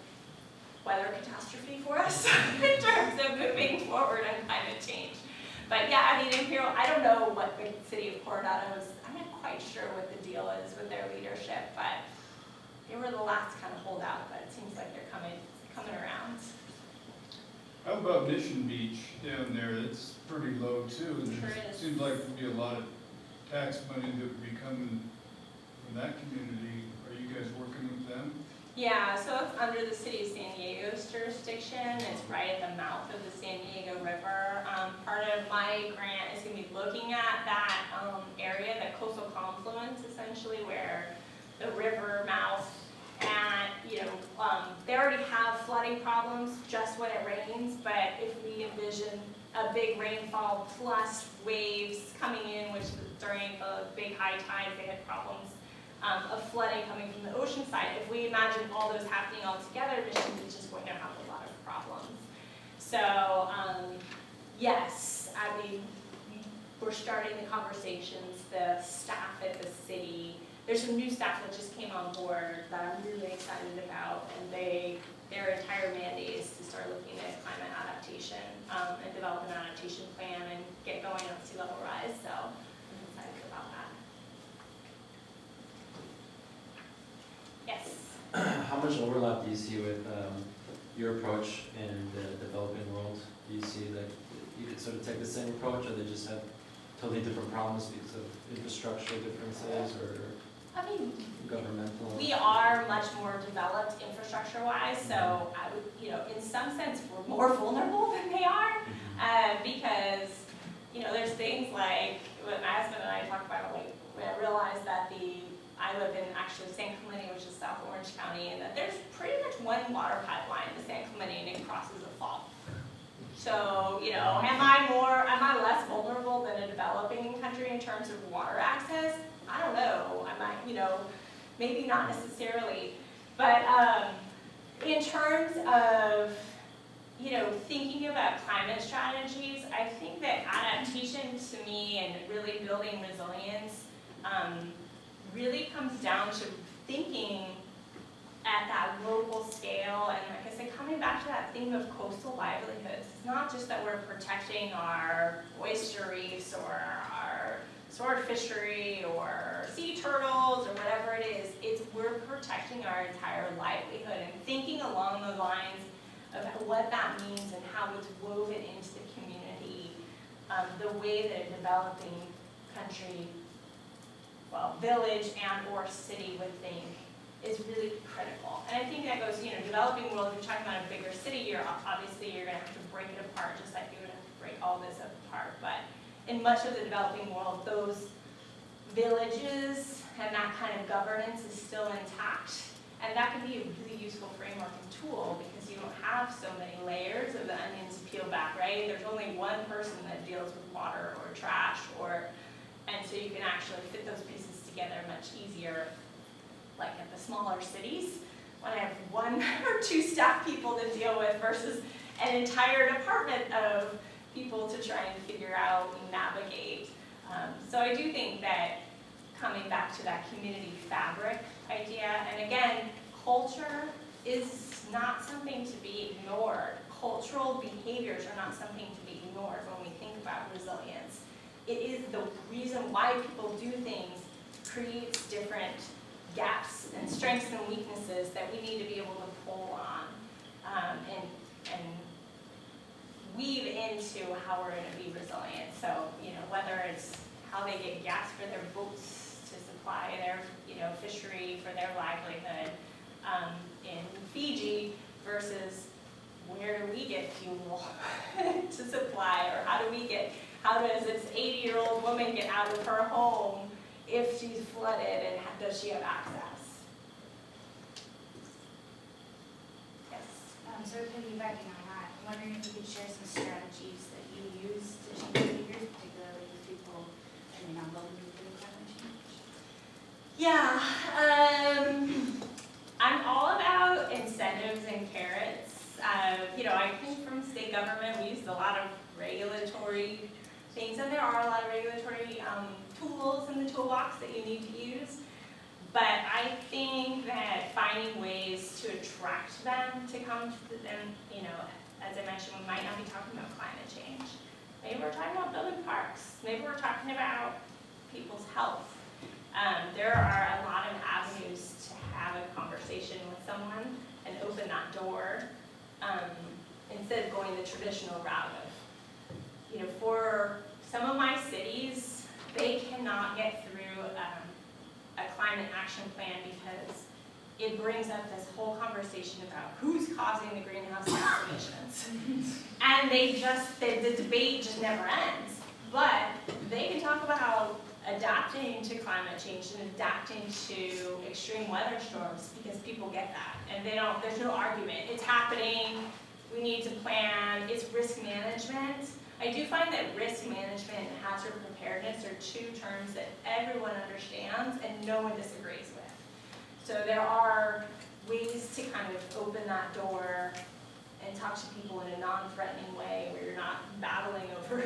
weather catastrophe for us in terms of moving forward on climate change. But yeah, I mean, Imperial, I don't know what the city of Coronado's, I'm not quite sure what the deal is with their leadership, but they were the last kind of holdout, but it seems like they're coming around. How about Mission Beach down there? It's pretty low too, and Sure it is. seems like there'd be a lot of tax money that would be coming from that community. Are you guys working with them? Yeah, so it's under the city of San Diego's jurisdiction. It's right at the mouth of the San Diego River. Part of my grant is going to be looking at that area, the coastal confluence, essentially, where the river mouth and, you know, they already have flooding problems just when it rains, but if we envision a big rainfall plus waves coming in, which during the big high tides, they had problems of flooding coming from the ocean side. If we imagine all those happening all together, Mission Beach is going to have a lot of problems. So, yes, I mean, we're starting the conversations, the staff at the city. There's some new staff that just came on board that I'm really excited about, and their entire mandate is to start looking at climate adaptation and develop an adaptation plan and get going on sea level rise. So I'm excited about that. Yes. How much overlap do you see with your approach in the developing world? Do you see that you could sort of take the same approach, or they just have totally different problems because of infrastructure differences or I mean, governmental? we are much more developed infrastructure-wise, so I would, you know, in some sense, we're more vulnerable than they are, because, you know, there's things like, what my husband and I talk about, like, when I realized that I live in actually San Clemente, which is South Orange County, and that there's pretty much one water pipeline to San Clemente, and it crosses a fault. So, you know, am I less vulnerable than a developing country in terms of water access? I don't know. I might, you know, maybe not necessarily. But in terms of, you know, thinking about climate strategies, I think that adaptation to me and really building resilience really comes down to thinking at that local scale, and like I said, coming back to that theme of coastal livelihoods. It's not just that we're protecting our oyster reefs or our sword fishery or sea turtles or whatever it is. It's we're protecting our entire livelihood and thinking along the lines of what that means and how it's woven into the community, the way that a developing country, well, village and or city would think is really critical. And I think that goes, you know, developing world, if you're talking about a bigger city, obviously you're gonna have to break it apart just like you would have to break all this apart. But in much of the developing world, those villages and that kind of governance is still intact. And that can be a really useful framework and tool because you don't have so many layers of the onions to peel back, right? There's only one person that deals with water or trash, and so you can actually fit those pieces together much easier. Like at the smaller cities, when I have one or two staff people to deal with versus an entire department of people to try and figure out and navigate. So I do think that coming back to that community fabric idea, and again, culture is not something to be ignored. Cultural behaviors are not something to be ignored when we think about resilience. It is the reason why people do things creates different gaps and strengths and weaknesses that we need to be able to pull on and weave into how we're going to be resilient. So, you know, whether it's how they get gas for their boats to supply their, you know, fishery for their livelihood in Fiji versus where do we get fuel to supply, or how does this 80-year-old woman get out of her home if she's flooded, and does she have access? Yes. So piggybacking on that, I'm wondering if you could share some strategies that you use to change behaviors, particularly with people opinion on building due to climate change? Yeah, I'm all about incentives and carrots. I came from state government, we used a lot of regulatory things, and there are a lot of regulatory tools in the toolbox that you need to use. But I think that finding ways to attract them to come to them, as I mentioned, we might not be talking about climate change. Maybe we're talking about building parks. Maybe we're talking about people's health. There are a lot of avenues to have a conversation with someone and open that door instead of going the traditional route of, for some of my cities, they cannot get through a climate action plan because it brings up this whole conversation about who's causing the greenhouse gas emissions. And the debate just never ends. But they can talk about adapting to climate change and adapting to extreme weather storms because people get that. And there's no argument. It's happening, we need to plan, it's risk management. I do find that risk management and hazard preparedness are two terms that everyone understands and no one disagrees with. So there are ways to kind of open that door and talk to people in a non-threatening way where you're not battling over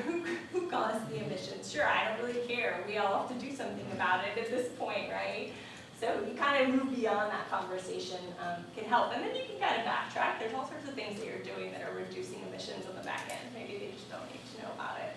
who caused the emissions. Sure, I don't really care. We all have to do something about it at this point, right? So you kind of move beyond that conversation can help. And then you can kind of backtrack. There's all sorts of things that you're doing that are reducing emissions on the back end. Maybe they just don't need to know about it.